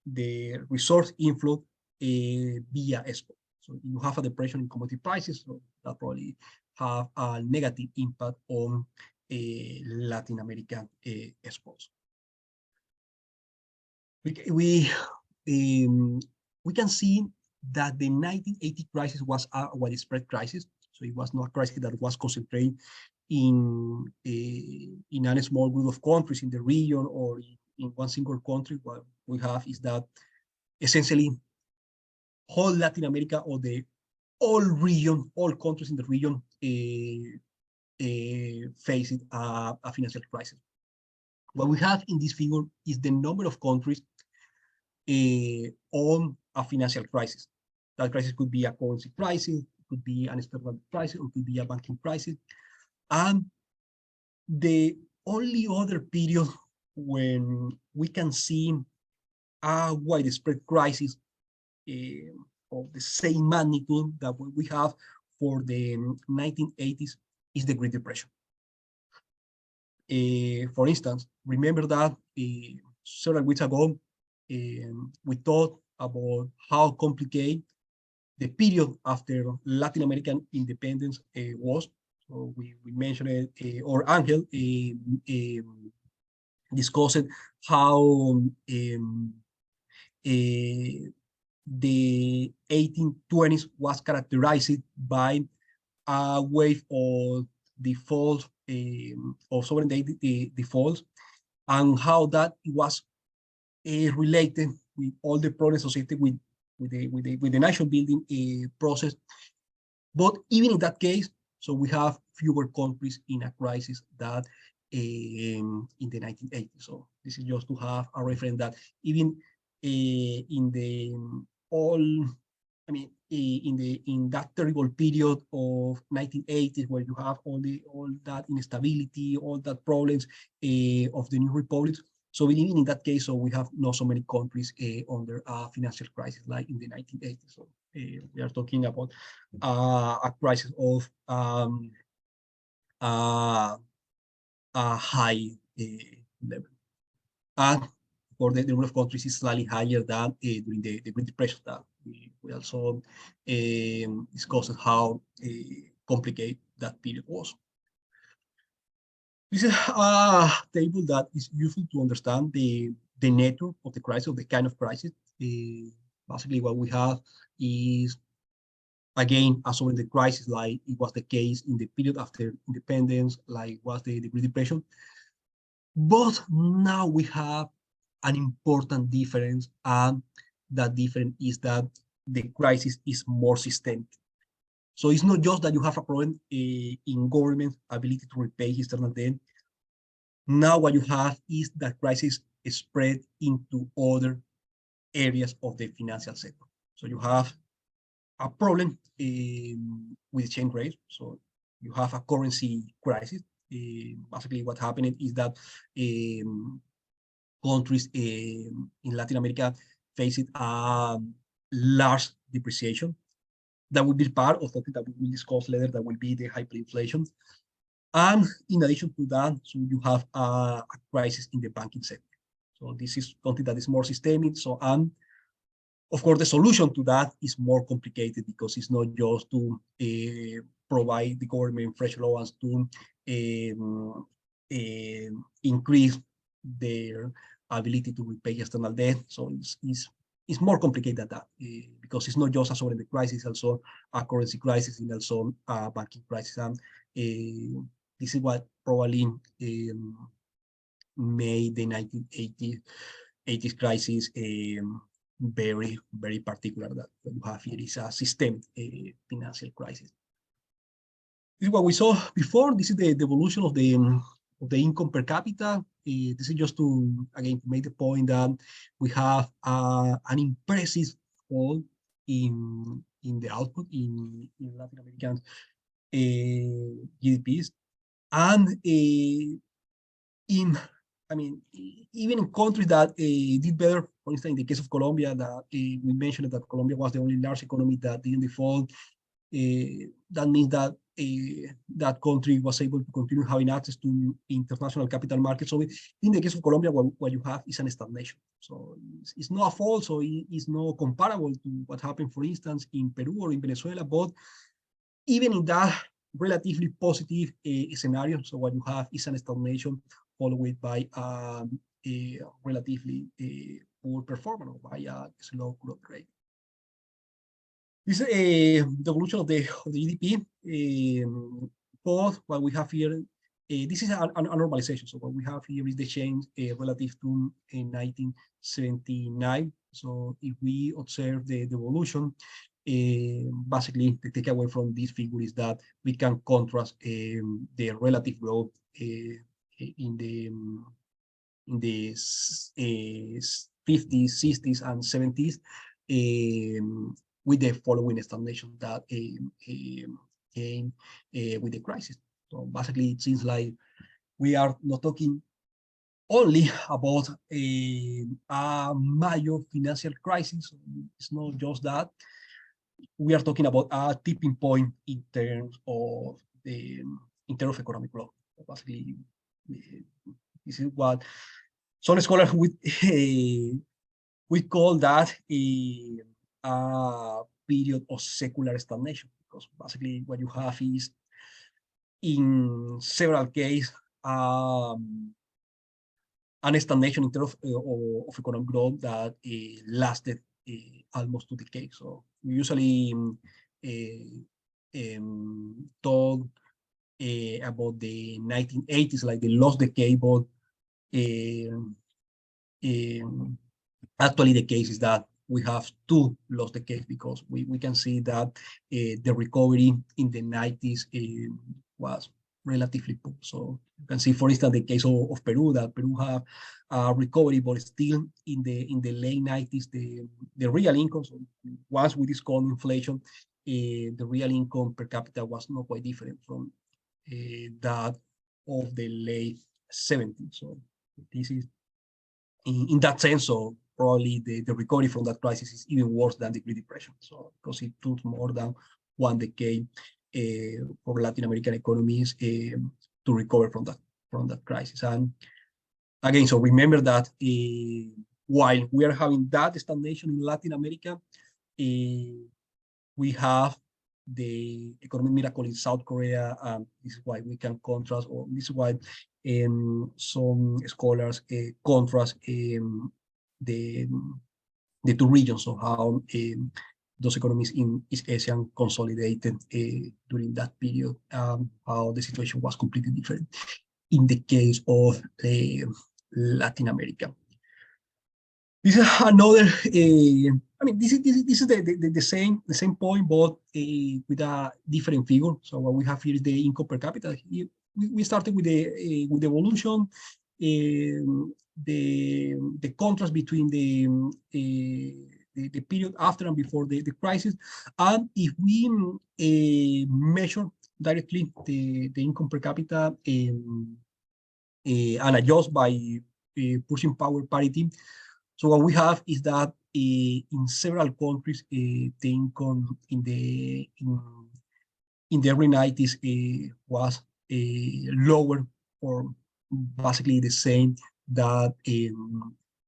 the resource inflow via export. So you have a depression in commodity prices, so that probably have a negative impact on Latin American exposure. We can see that the 1980 crisis was a widespread crisis. So it was not a crisis that was concentrated in a small group of countries in the region or in one single country. What we have is that essentially whole Latin America or the all region, all countries in the region faced a financial crisis. What we have in this figure is the number of countries on a financial crisis. That crisis could be a currency crisis, it could be an external crisis, or it could be a banking crisis. And the only other period when we can see a widespread crisis of the same magnitude that we have for the 1980s is the Great Depression. For instance, remember that several weeks ago, we talked about how complicated the period after Latin American independence was. So we mentioned it, or Angel discussed how the 1820s was characterized by a wave of default of sovereign debt defaults, and how that was related with all the problems associated with the national building process. But even in that case, so we have fewer countries in a crisis that in the 1980s. So this is just to have a reference that even in the in that terrible period of 1980s, where you have all that instability, all that problems of the new republics. So even in that case, so we have not so many countries under a financial crisis like in the 1980s. So we are talking about a crisis of a high level. And for the number of countries is slightly higher than during the Great Depression. That we also discussed how complicated that period was. This is a table that is useful to understand the nature of the crisis, of the kind of crisis. Basically, what we have is, again, a sovereign crisis, like it was the case in the period after independence, like was the Great Depression. But now we have an important difference, and that difference is that the crisis is more systemic. So it's not just that you have a problem in government's ability to repay external debt. Now what you have is that crisis is spread into other areas of the financial sector. So you have a problem with exchange rate. So you have a currency crisis. Basically, what happened is that countries in Latin America faced a large depreciation. That will be part of something that we will discuss later, that will be the hyperinflation. And in addition to that, so you have a crisis in the banking sector. So this is something that is more systemic. So, and of course, the solution to that is more complicated, because it's not just to provide the government fresh allowance to increase their ability to repay external debt. So it's more complicated than that, because it's not just a sovereign crisis, also a currency crisis, and also a banking crisis. And this is what probably made the 1980s crisis very, very particular. That what you have here is a systemic financial crisis. This is what we saw before. This is the evolution of the income per capita. This is just to, again, to make the point that we have an impressive fall in the output in Latin American GDPs. And even in countries that did better, for instance, in the case of Colombia, that we mentioned that Colombia was the only large economy that didn't default. That means that that country was able to continue having access to international capital markets. So in the case of Colombia, what you have is an stagnation. So it's not a fall, so it's not comparable to what happened, for instance, in Peru or in Venezuela. But even in that relatively positive scenario. So what you have is an stagnation followed by a relatively poor performance or by a slow growth rate. This is the evolution of the GDP. Both what we have here, this is a normalization. So what we have here is the change relative to 1979. So if we observe the evolution, basically the takeaway from this figure is that we can contrast the relative growth in the 50s, 60s, and 70s with the following stagnation that came with the crisis. So basically, it seems like we are not talking only about a major financial crisis. It's not just that. We are talking about a tipping point in terms of economic growth. Basically, this is what some scholars we call that a period of secular stagnation, because basically what you have is, in several cases, an stagnation in terms of economic growth that lasted almost 2 decades. So we usually talk about the 1980s, like the lost decade, but actually the case is that we have 2 lost decades, because we can see that the recovery in the 90s was relatively poor. So you can see, for instance, the case of Peru, that Peru have a recovery, but still in the late 90s, the real income, so once we discount inflation, the real income per capita was not quite different from that of the late 70s. So this is, in that sense, so probably the recovery from that crisis is even worse than the Great Depression. So because it took more than 1 decade for Latin American economies to recover from that crisis. And again, so remember that while we are having that stagnation in Latin America, we have the economic miracle in South Korea. This is why we can contrast, or this is why some scholars contrast the 2 regions of how those economies in East Asia consolidated during that period, how the situation was completely different in the case of Latin America. This is another, I mean, this is the same point, but with a different figure. So what we have here is the income per capita. We started with the evolution, the contrast between the period after and before the crisis. And if we measure directly the income per capita and adjust by purchasing power parity, so what we have is that in several countries, the income in the early 90s was lower, or basically the same that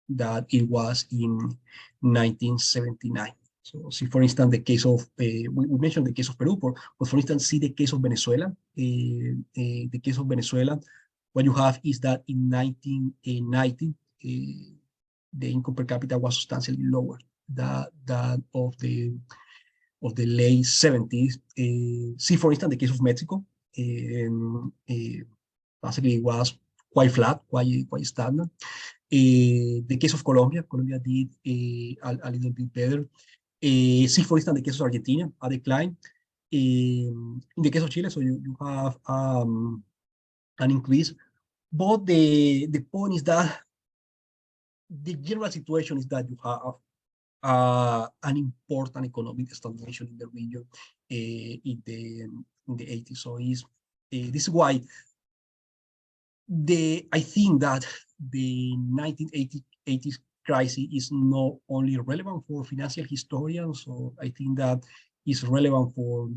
that it was in 1979. So see, for instance, the case of, we mentioned the case of Peru, but for instance, see the case of Venezuela. The case of Venezuela, what you have is that in 1990, the income per capita was substantially lower than of the late 70s. See, for instance, the case of Mexico. Basically, it was quite flat, quite stagnant. The case of Colombia did a little bit better. See, for instance, the case of Argentina, a decline. In the case of Chile, so you have an increase. But the point is that the general situation is that you have an important economic stagnation in the region in the 80s. So this is why I think that the 1980s crisis is not only relevant for financial historians, so I think that it's relevant for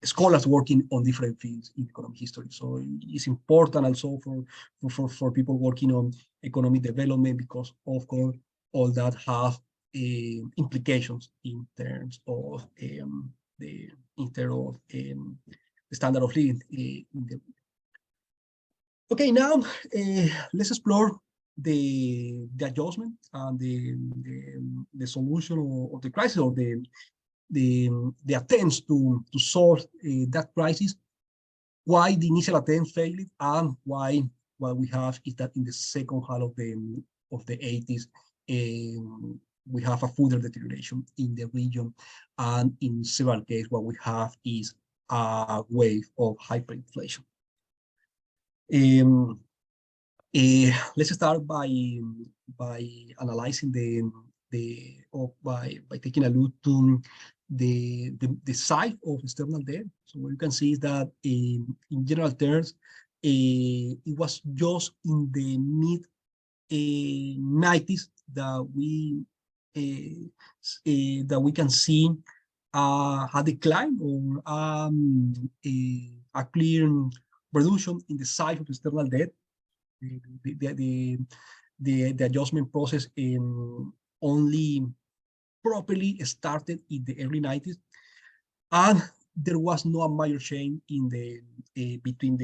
scholars working on different fields in economic history. So it's important also for people working on economic development, because of course all that have implications in terms of instead of the standard of living in the. Okay, now let's explore the adjustment and the solution of the crisis, or the attempts to solve that crisis. Why the initial attempt failed, and why what we have is that in the second half of the 80s, we have a further deterioration in the region, and in several cases, what we have is a wave of hyperinflation. Let's start by analyzing by taking a look to the size of external debt. So what you can see is that in general terms, it was just in the mid 90s that we can see a decline, or a clear reduction in the size of external debt. The adjustment process only properly started in the early 90s, and there was no major change in between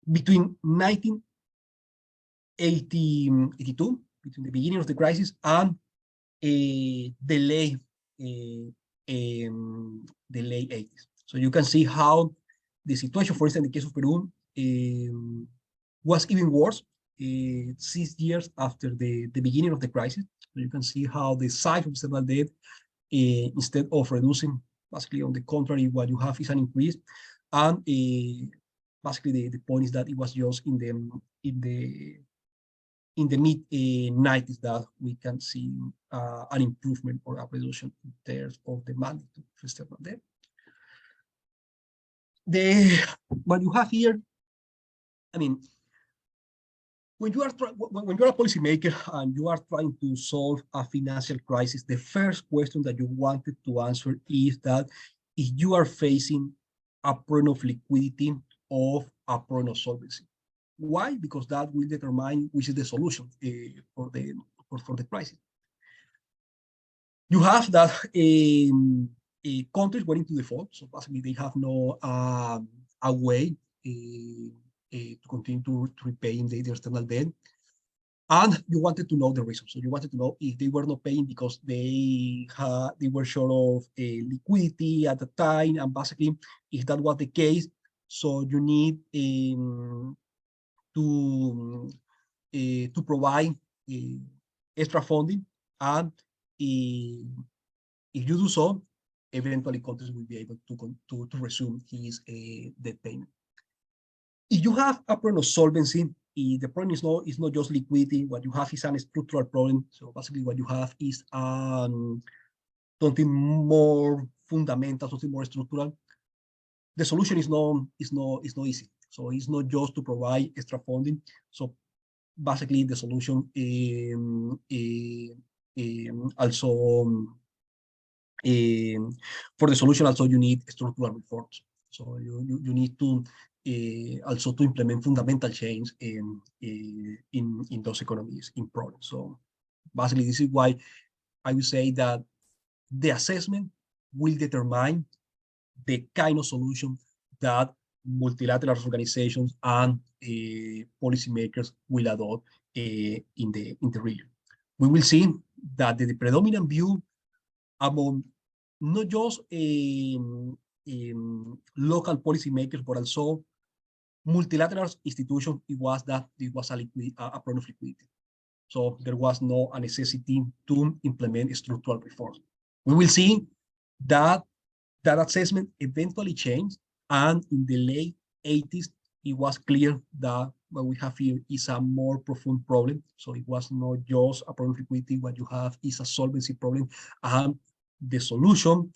1982, between the beginning of the crisis, and the late 80s. So you can see how the situation, for instance, in the case of Peru, was even worse 6 years after the beginning of the crisis. So you can see how the size of external debt, instead of reducing, basically on the contrary, what you have is an increase. And basically the point is that it was just in the mid 90s that we can see an improvement or a reduction in terms of the magnitude of external debt. What you have here, I mean, when you are a policymaker and you are trying to solve a financial crisis, the first question that you wanted to answer is that if you are facing a problem of liquidity or a problem of solvency. Why? Because that will determine which is the solution for the crisis. You have that countries went into default, so basically they have no a way to continue to repaying the external debt, and you wanted to know the reason. So you wanted to know if they were not paying because they were short of liquidity at the time, and basically if that was the case, so you need to provide extra funding, and if you do so, eventually countries will be able to resume his debt payment. If you have a problem of solvency, the problem is not just liquidity. What you have is a structural problem. So basically, what you have is something more fundamental, something more structural. The solution is not easy. So it's not just to provide extra funding. So basically, the solution also for the solution also you need structural reforms. So you need to also to implement fundamental change in those economies in problems. So basically, this is why I would say that the assessment will determine the kind of solution that multilateral organizations and policymakers will adopt in the region. We will see that the predominant view among not just local policymakers, but also multilateral institutions, it was a problem of liquidity. So there was no necessity to implement structural reforms. We will see that assessment eventually changed, and in the late 80s, it was clear that what we have here is a more profound problem. So it was not just a problem of liquidity. What you have is a solvency problem, and the solution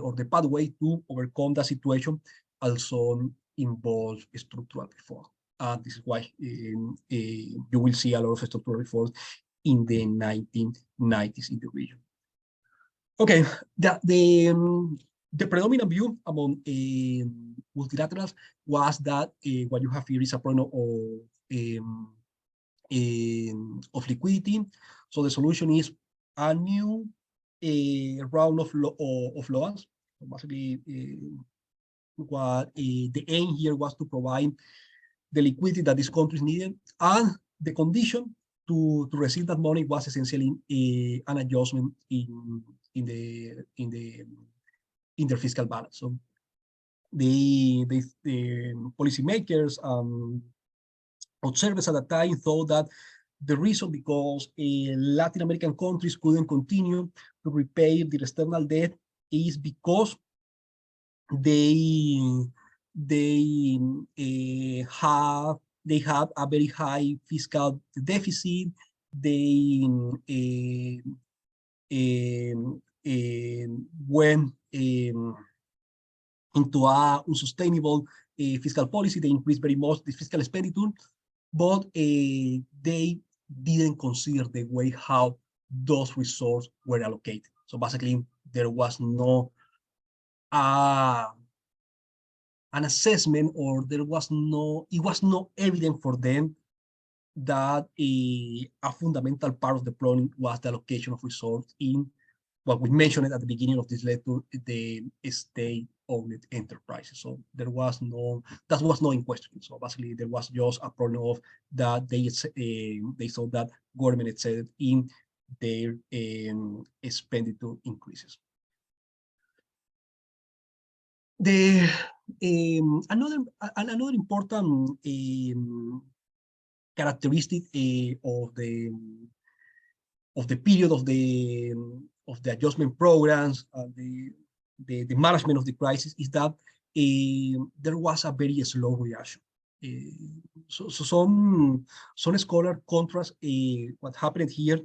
or the pathway to overcome that situation also involves structural reform. This is why you will see a lot of structural reforms in the 1990s in the region. Okay, the predominant view among multilaterals was that what you have here is a problem of liquidity. So the solution is a new round of loans. So basically, what the aim here was to provide the liquidity that these countries needed, and the condition to receive that money was essentially an adjustment in their fiscal balance. So the policymakers, observers at the time thought that the reason because Latin American countries couldn't continue to repay their external debt is because they have a very high fiscal deficit. They went into a unsustainable fiscal policy. They increased very much the fiscal expenditure, but they didn't consider the way how those resources were allocated. So basically, there was no an assessment, or it was not evident for them that a fundamental part of the problem was the allocation of resources in what we mentioned at the beginning of this letter, the state-owned enterprises. So that was not in question. So basically, there was just a problem of that they saw that government exceded in their expenditure increases. Another important characteristic of the period of the adjustment programs, the management of the crisis, is that there was a very slow reaction. So some scholars contrast what happened here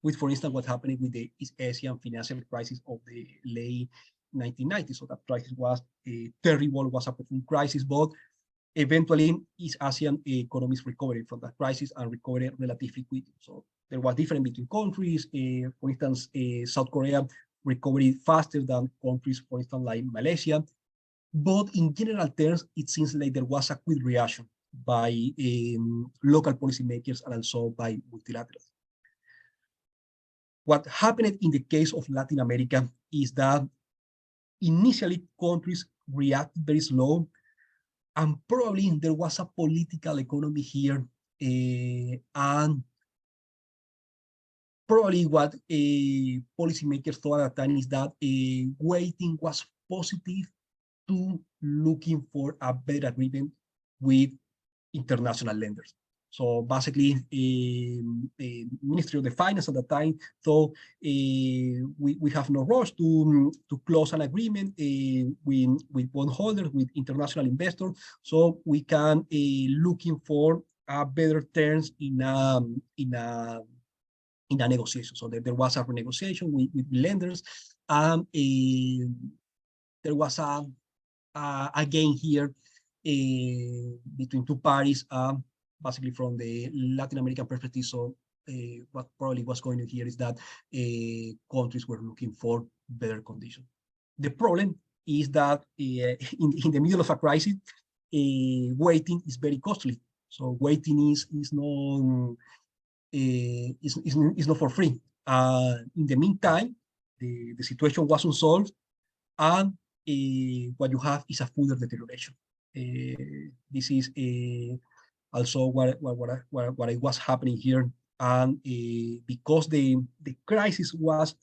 with, for instance, what happened with the East Asian financial crisis of the late 1990s. So that crisis was terrible, was a profound crisis, but eventually East Asian economies recovered from that crisis and recovered relatively quickly. So there was difference between countries. For instance, South Korea recovered faster than countries, for instance, like Malaysia. But in general terms, it seems like there was a quick reaction by local policymakers and also by multilaterals. What happened in the case of Latin America is that initially countries reacted very slow, and probably there was a political economy here, and probably what policymakers thought at the time is that waiting was positive to looking for a better agreement with international lenders. So basically, the Ministry of the Finance at the time thought we have no rush to close an agreement with bondholders, with international investors, so we can looking for a better terms in a negotiation. So there was a renegotiation with lenders, and there was a gain here between two parties, basically from the Latin American perspective. So what probably was going on here is that countries were looking for better conditions. The problem is that in the middle of a crisis, waiting is very costly. So waiting is not for free. In the meantime, the situation wasn't solved, and what you have is a further deterioration. This is also what was happening here, and because the crisis was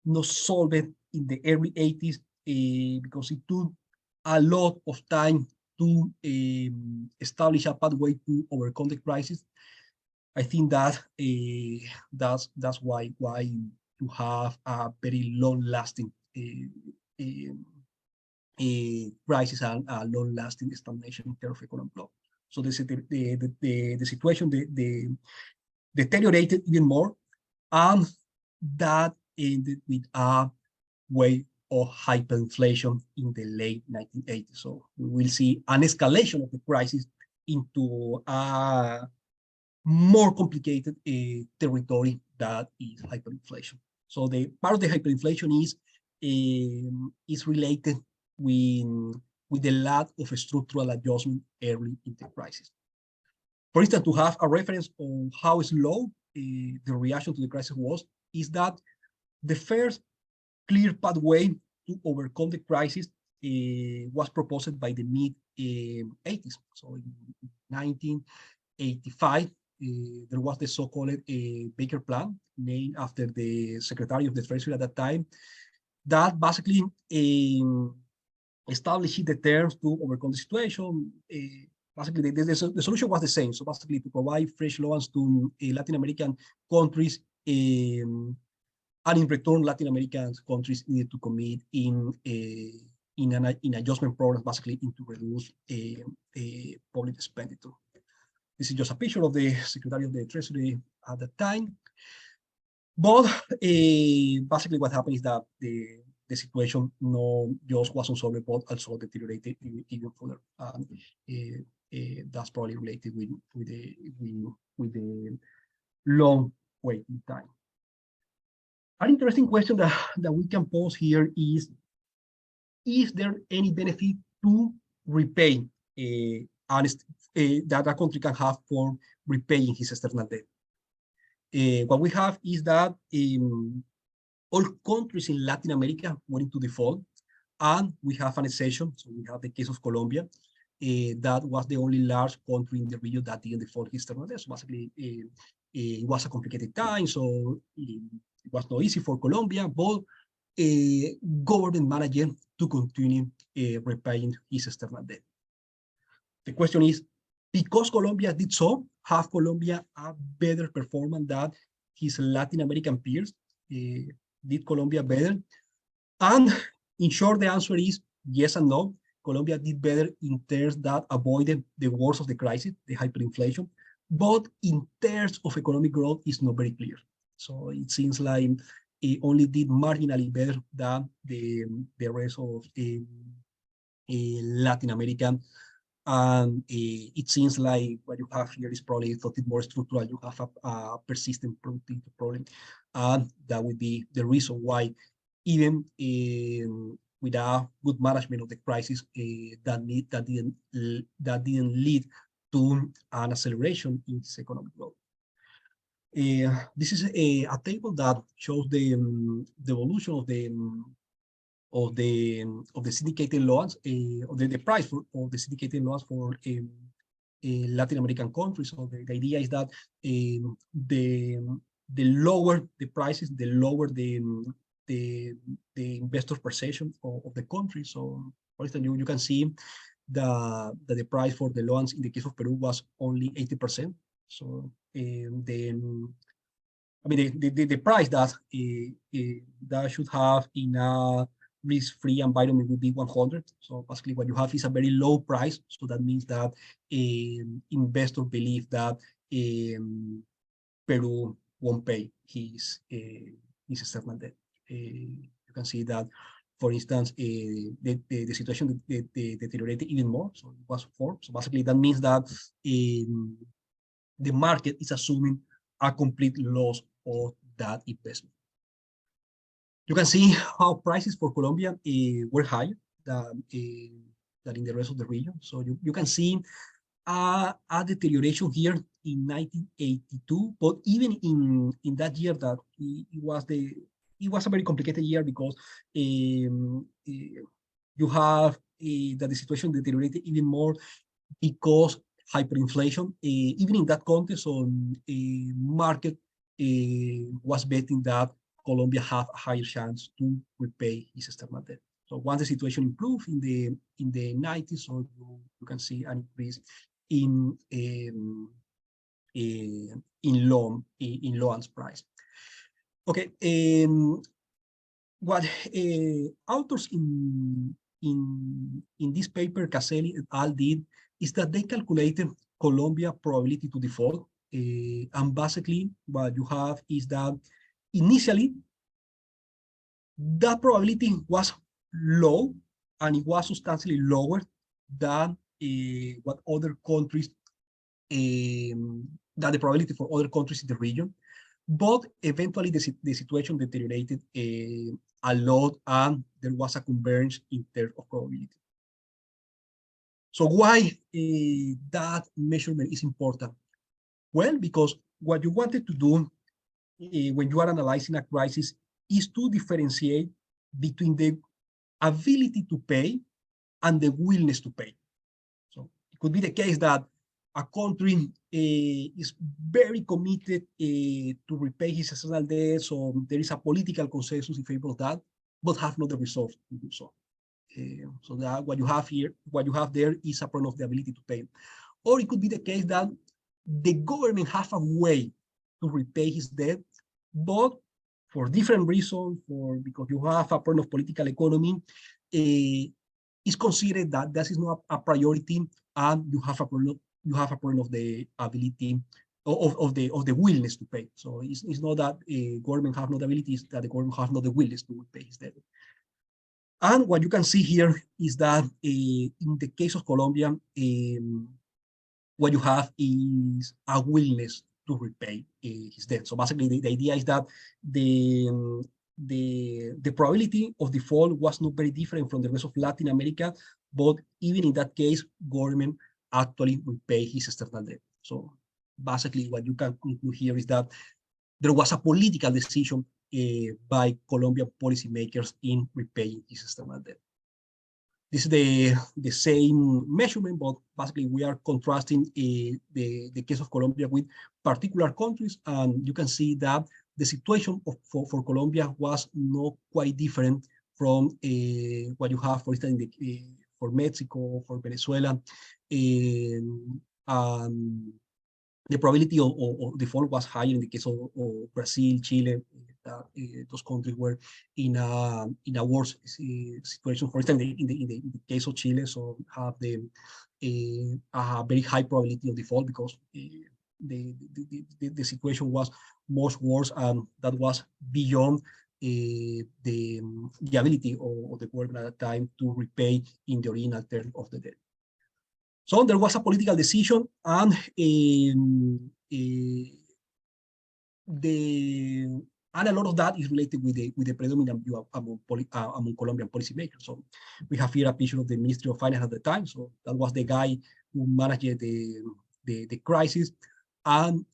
not solved in the early 80s, because it took a lot of time to establish a pathway to overcome the crisis. I think that that's why you have a very long-lasting crisis and a long-lasting stagnation in terms of economic growth. So the situation deteriorated even more, and that ended with a wave of hyperinflation in the late 1980s. So we will see an escalation of the crisis into a more complicated territory that is hyperinflation. So the part of the hyperinflation is related with the lack of a structural adjustment early in the crisis. For instance, to have a reference on how slow the reaction to the crisis was, is that The first clear pathway to overcome the crisis was proposed by the mid-80s. So in 1985, there was the so-called Baker Plan, named after the Secretary of the Treasury at that time, that basically established the terms to overcome the situation. Basically, the solution was the same. So basically, to provide fresh loans to Latin American countries, and in return, Latin American countries needed to commit in adjustment programs, basically, to reduce public expenditure. This is just a picture of the Secretary of the Treasury at the time. But basically, what happened is that the situation no just wasn't solved, but also deteriorated even further. That's probably related with the long waiting time. An interesting question that we can pose here is there any benefit to repay that a country can have for repaying his external debt? What we have is that all countries in Latin America went into default, and we have an exception. So we have the case of Colombia. That was the only large country in the region that didn't default his external debt. So basically, it was a complicated time, so it was not easy for Colombia, but government managed to continue repaying his external debt. The question is, because Colombia did so, have Colombia a better performance than his Latin American peers? Did Colombia better? And in short, the answer is yes and no. Colombia did better in terms that avoided the worst of the crisis, the hyperinflation, but in terms of economic growth, it's not very clear. So it seems like it only did marginally better than the rest of Latin America. And it seems like what you have here is probably a little more structural. You have a persistent productivity problem. And that would be the reason why, even with a good management of the crisis, that didn't lead to an acceleration in its economic growth. This is a table that shows the evolution of the syndicated loans, of the price of the syndicated loans for Latin American countries. So the idea is that the lower the prices, the lower the investor perception of the country. So for instance, you can see that the price for the loans in the case of Peru was only 80%. So the price that that should have in a risk-free environment would be 100. So basically what you have is a very low price. So that means that investors believe that Peru won't pay his external debt. You can see that, for instance, the situation deteriorated even more. So it was 4. So basically that means that the market is assuming a complete loss of that investment. You can see how prices for Colombia were higher than in the rest of the region. So you can see a deterioration here in 1982, but even in that year, that it was a very complicated year, because you have that the situation deteriorated even more because hyperinflation. Even in that context, on market was betting that Colombia have a higher chance to repay its external debt. So once the situation improved in the 90s, so you can see an increase in loans price. Okay, what authors in this paper, Caselli et al. Did is that they calculated Colombia probability to default, and basically what you have is that initially that probability was low, and it was substantially lower than what other countries, that the probability for other countries in the region. But eventually the situation deteriorated a lot, and there was a convergence in terms of probability. So why that measurement is important? Well, because what you wanted to do when you are analyzing a crisis is to differentiate between the ability to pay and the willingness to pay. So it could be the case that a country is very committed to repay his external debt, so there is a political consensus in favor of that, but have not the resources to do so. So that what you have here, what you have there is a problem of the ability to pay. Or it could be the case that the government has a way to repay his debt, but for different reasons, because you have a problem of political economy, it's considered that that is not a priority, and you have a problem of the ability of the willingness to pay. So it's not that government have not the ability, it's that the government have not the willingness to pay his debt. And what you can see here is that in the case of Colombia, what you have is a willingness to repay his debt. So basically, the idea is that the probability of default was not very different from the rest of Latin America, but even in that case, government actually repay his external debt. So basically, what you can conclude here is that there was a political decision by Colombian policymakers in repaying his external debt. This is the same measurement, but basically we are contrasting the case of Colombia with particular countries, and you can see that the situation for Colombia was not quite different from what you have, for instance, for Mexico, for Venezuela. The probability of default was higher in the case of Brazil, Chile. Those countries were in a worse situation. For instance, in the case of Chile, so have a very high probability of default because the situation was much worse, and that was beyond the ability of the government at the time to repay in the original term of the debt. So there was a political decision, and a lot of that is related with the predominant view among Colombian policymakers. So we have here a picture of the Ministry of Finance at the time. So that was the guy who managed the crisis, and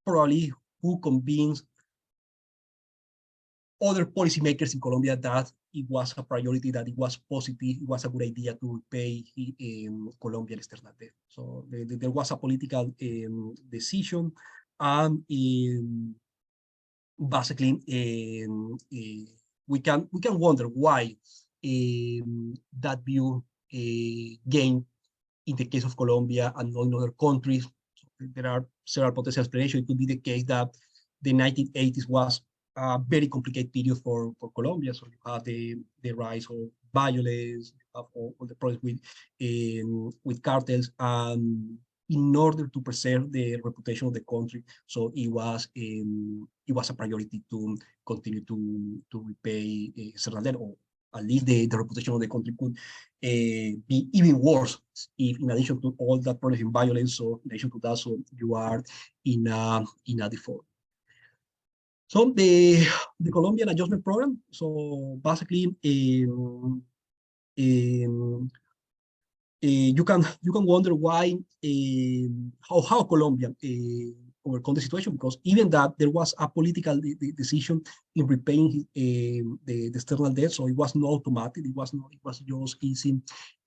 probably who convinced other policymakers in Colombia that it was a priority, that it was positive, it was a good idea to repay Colombian external debt. So there was a political decision, and basically we can wonder why that view gained in the case of Colombia and not in other countries. So there are several potential explanations. It could be the case that the 1980s was a very complicated period for Colombia. So you have the rise of violence, you have all the problems with cartels, and in order to preserve the reputation of the country, so it was a priority to continue to repay external debt, or at least the reputation of the country could be even worse if, in addition to all that problems in violence, so in addition to that, so you are in a default. So the Colombian Adjustment Program, so basically you can wonder why how Colombia overcome the situation, because even that there was a political decision in repaying the external debt, so it was not automatic. It was just easy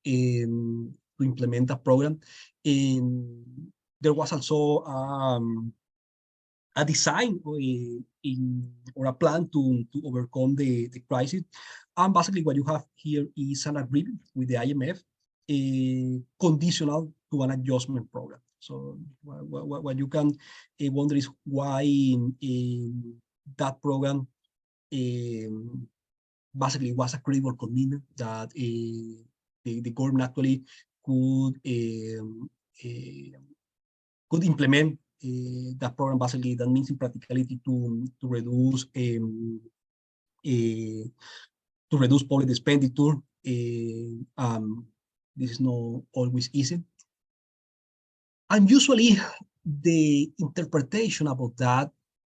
to implement a program. There was also a design or a plan to overcome the crisis, and basically what you have here is an agreement with the IMF, conditional to an adjustment program. So what you can wonder is why that program basically was a credible commitment that the government actually could implement that program. Basically, that means in practicality to reduce public expenditure. This is not always easy. And usually the interpretation about that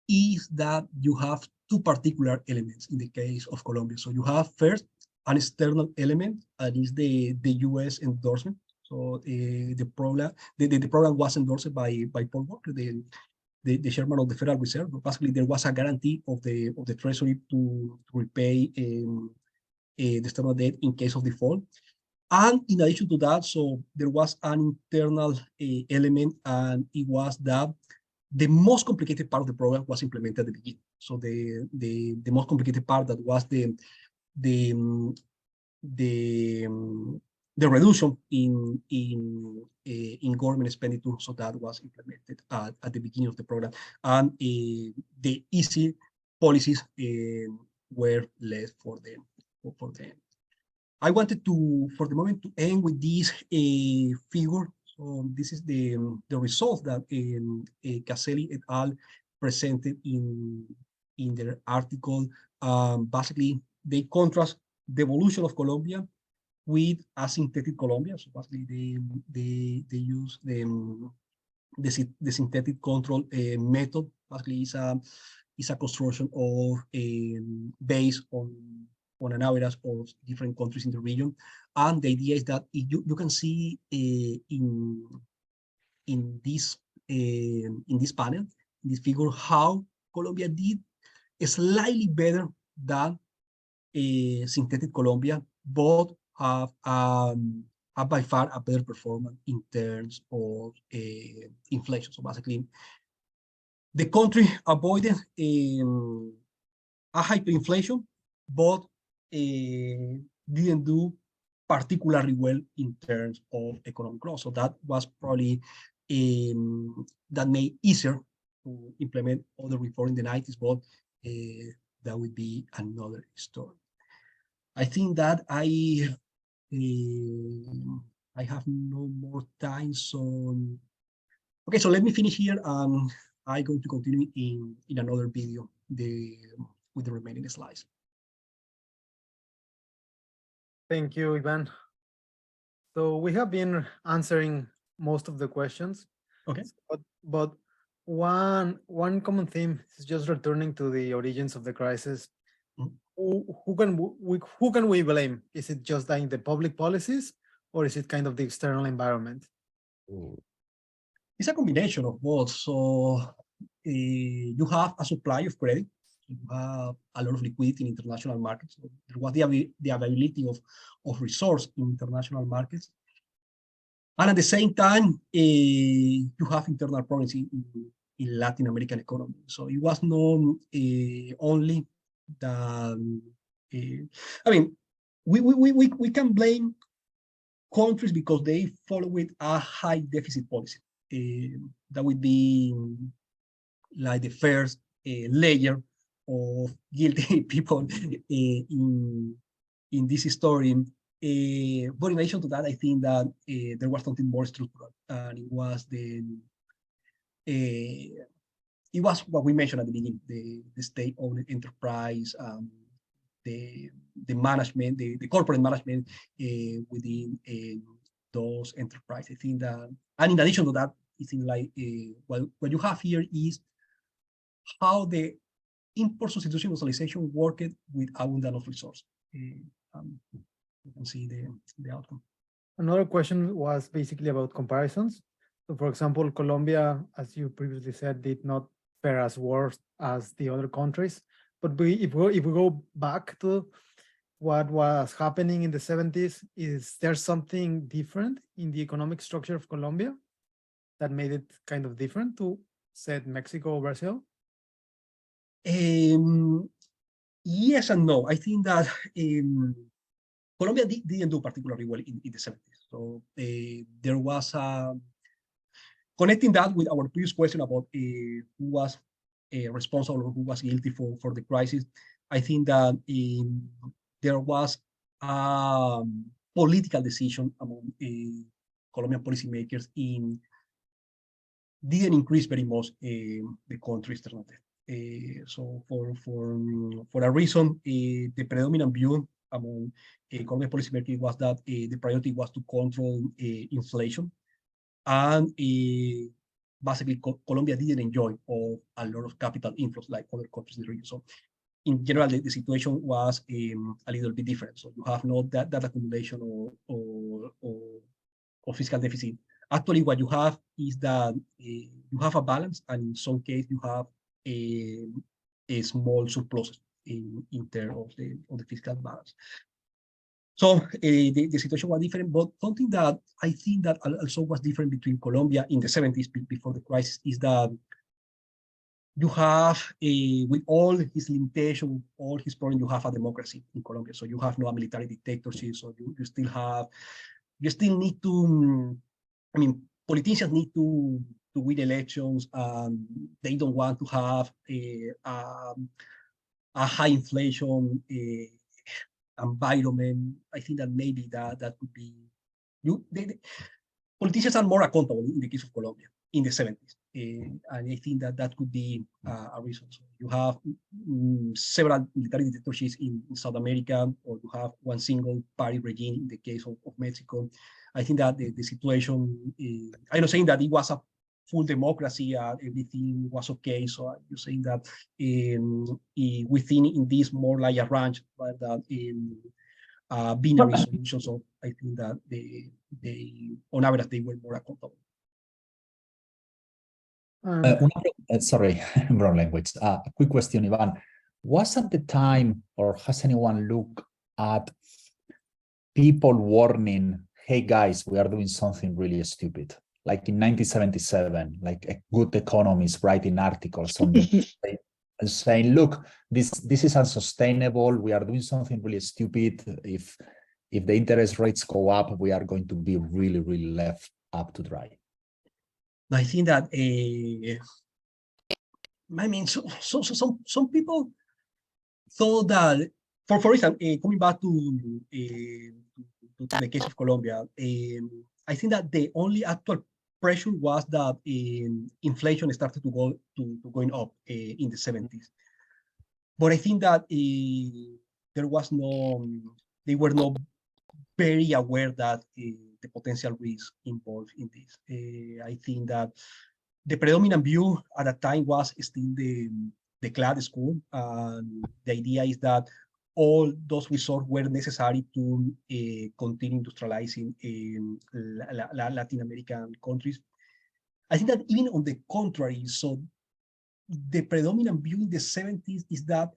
is that you have two particular elements in the case of Colombia. So you have first an external element, and is the US endorsement. So the program was endorsed by Paul Volcker, the the chairman of the Federal Reserve. Basically, there was a guarantee of the Treasury to repay the external debt in case of default. And in addition to that, so there was an internal element, and it was that the most complicated part of the program was implemented at the beginning. So the most complicated part, that was the reduction in government expenditure, so that was implemented at the beginning of the program, and the easy policies were left for them. I wanted to, for the moment, to end with this figure. So this is the result that Caselli et al. Presented in their article. Basically, they contrast the evolution of Colombia with a synthetic Colombia. So basically, they use the synthetic control method. Basically, is a construction of based on an average of different countries in the region. And the idea is that you can see in this panel, in this figure, how Colombia did slightly better than synthetic Colombia, but have by far a better performance in terms of inflation. So basically, the country avoided a hyperinflation, but didn't do particularly well in terms of economic growth. So that was probably that made easier to implement other reform in the 90s, but that would be another story. I think that I have no more time, so okay. So let me finish here. I'm going to continue in another video with the remaining slides. Thank you, Ivan. So we have been answering most of the questions. Okay. But one common theme is just returning to the origins of the crisis. Mhm. Who can we blame? Is it just like the public policies, or is it kind of the external environment? It's a combination of both. So you have a supply of credit. You have a lot of liquidity in international markets. So there was the availability of resource in international markets. And at the same time, you have internal problems in Latin American economy. So it was not only the, I mean, we can blame countries because they follow with a high deficit policy. That would be like the first layer of guilty people in this story. But in addition to that, I think that there was something more structural, and it was it was what we mentioned at the beginning: the state-owned enterprise, the management, the corporate management within those enterprises. I think that, and in addition to that, I think like what you have here is how the import substitution nationalization worked with abundance of resource. You can see the outcome. Another question was basically about comparisons. So for example, Colombia, as you previously said, did not fare as worse as the other countries. But if we go back to what was happening in the 70s, is there something different in the economic structure of Colombia that made it kind of different to, say, Mexico or Brazil? Yes and no. I think that Colombia didn't do particularly well in the 70s. So there was connecting that with our previous question about who was responsible or who was guilty for the crisis. I think that there was a political decision among Colombian policymakers didn't increase very much the country's external debt. So for a reason, the predominant view among Colombian policymakers was that the priority was to control inflation, and basically Colombia didn't enjoy a lot of capital inflows like other countries in the region. So in general, the situation was a little bit different. So you have not that accumulation or fiscal deficit. Actually, what you have is that you you have a balance, and in some case you have a small surplus in terms of the fiscal balance. So the situation was different, but something that I think that also was different between Colombia in the 70s before the crisis is that you have, with all his limitations, all his problems, you have a democracy in Colombia. So you have no military dictatorship. So you still need to, I mean, politicians need to win elections. They don't want to have a high inflation environment. I think that maybe that could be, politicians are more accountable in the case of Colombia in the 70s. And I think that could be a reason. So you have several military dictatorships in South America, or you have one single party regime in the case of Mexico. I think that the situation, I'm not saying that it was a full democracy, everything was okay. So you're saying that within in this more like a ranch, but that binary solution. So I think that they on average they were more accountable. Sorry, wrong language. A quick question, Ivan. Was at the time, or has anyone looked at people warning, hey guys, we are doing something really stupid? Like in 1977, like a good economist writing articles on saying, look, this is unsustainable. We are doing something really stupid. If the interest rates go up, we are going to be really, really left up to dry. I think that I mean, some people thought that, for example, coming back to the case of Colombia, I think that the only actual pressure was that inflation started to going up in the 70s. But I think that there was they were not very aware that the potential risk involved in this. I think that the predominant view at that time was still the class school. The idea is that all those resources were necessary to continue industrializing in Latin American countries. I think that even on the contrary, so the predominant view in the 70s is that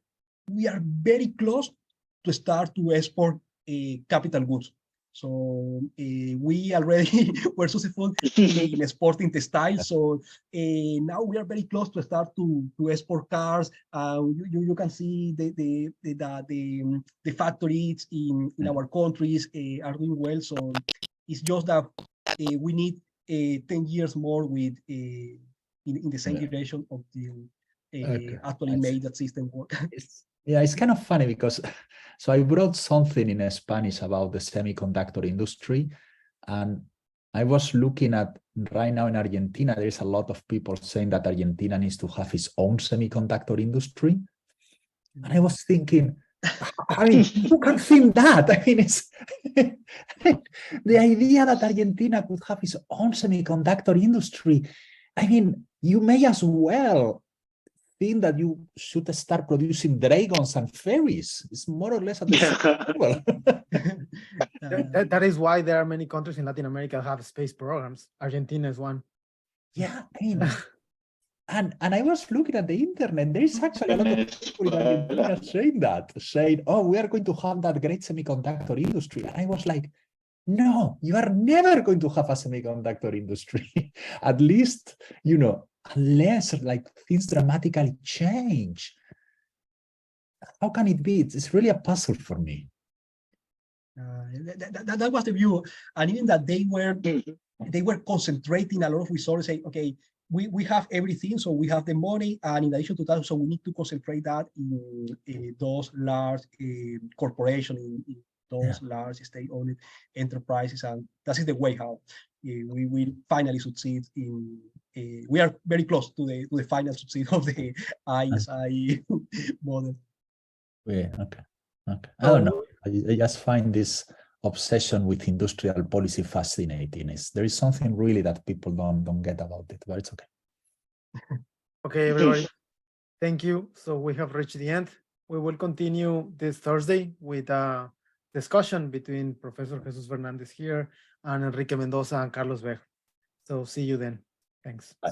we are very close to start to export capital goods. So we already were successful in exporting textiles. So now we are very close to start to export cars. You can see the factories in our countries are doing well. So it's just that we need 10 years more with in the same direction until actually made that system work. Yeah, it's kind of funny because so I brought something in Spanish about the semiconductor industry, and I was looking at right now in Argentina, there's a lot of people saying that Argentina needs to have its own semiconductor industry. And I was thinking, I mean, who can think that? I mean, it's the idea that Argentina could have its own semiconductor industry. I mean, you may as well think that you should start producing dragons and fairies. It's more or less at the same level. That is why there are many countries in Latin America that have space programs. Argentina is one. Yeah, I mean, and I was looking at the internet. There is actually a lot of people in Argentina saying, oh, we are going to have that great semiconductor industry. And I was like, no, you are never going to have a semiconductor industry. At least, unless like things dramatically change. How can it be? It's really a puzzle for me. That was the view, and even that they were concentrating a lot of resources. Saying, okay, we have everything, so we have the money, and in addition to that, so we need to concentrate that in those large corporations, in those large state-owned enterprises, and that is the way how we will finally succeed in. We are very close to the final succeed of the ISI model. Yeah, okay. I don't know. I just find this obsession with industrial policy fascinating. There is something really that people don't get about it, but it's okay. Okay, everybody. Thank you. So we have reached the end. We will continue this Thursday with a discussion between Professor Jesus Fernandez here and Enrique Mendoza and Carlos Beck. So see you then. Thanks. Bye.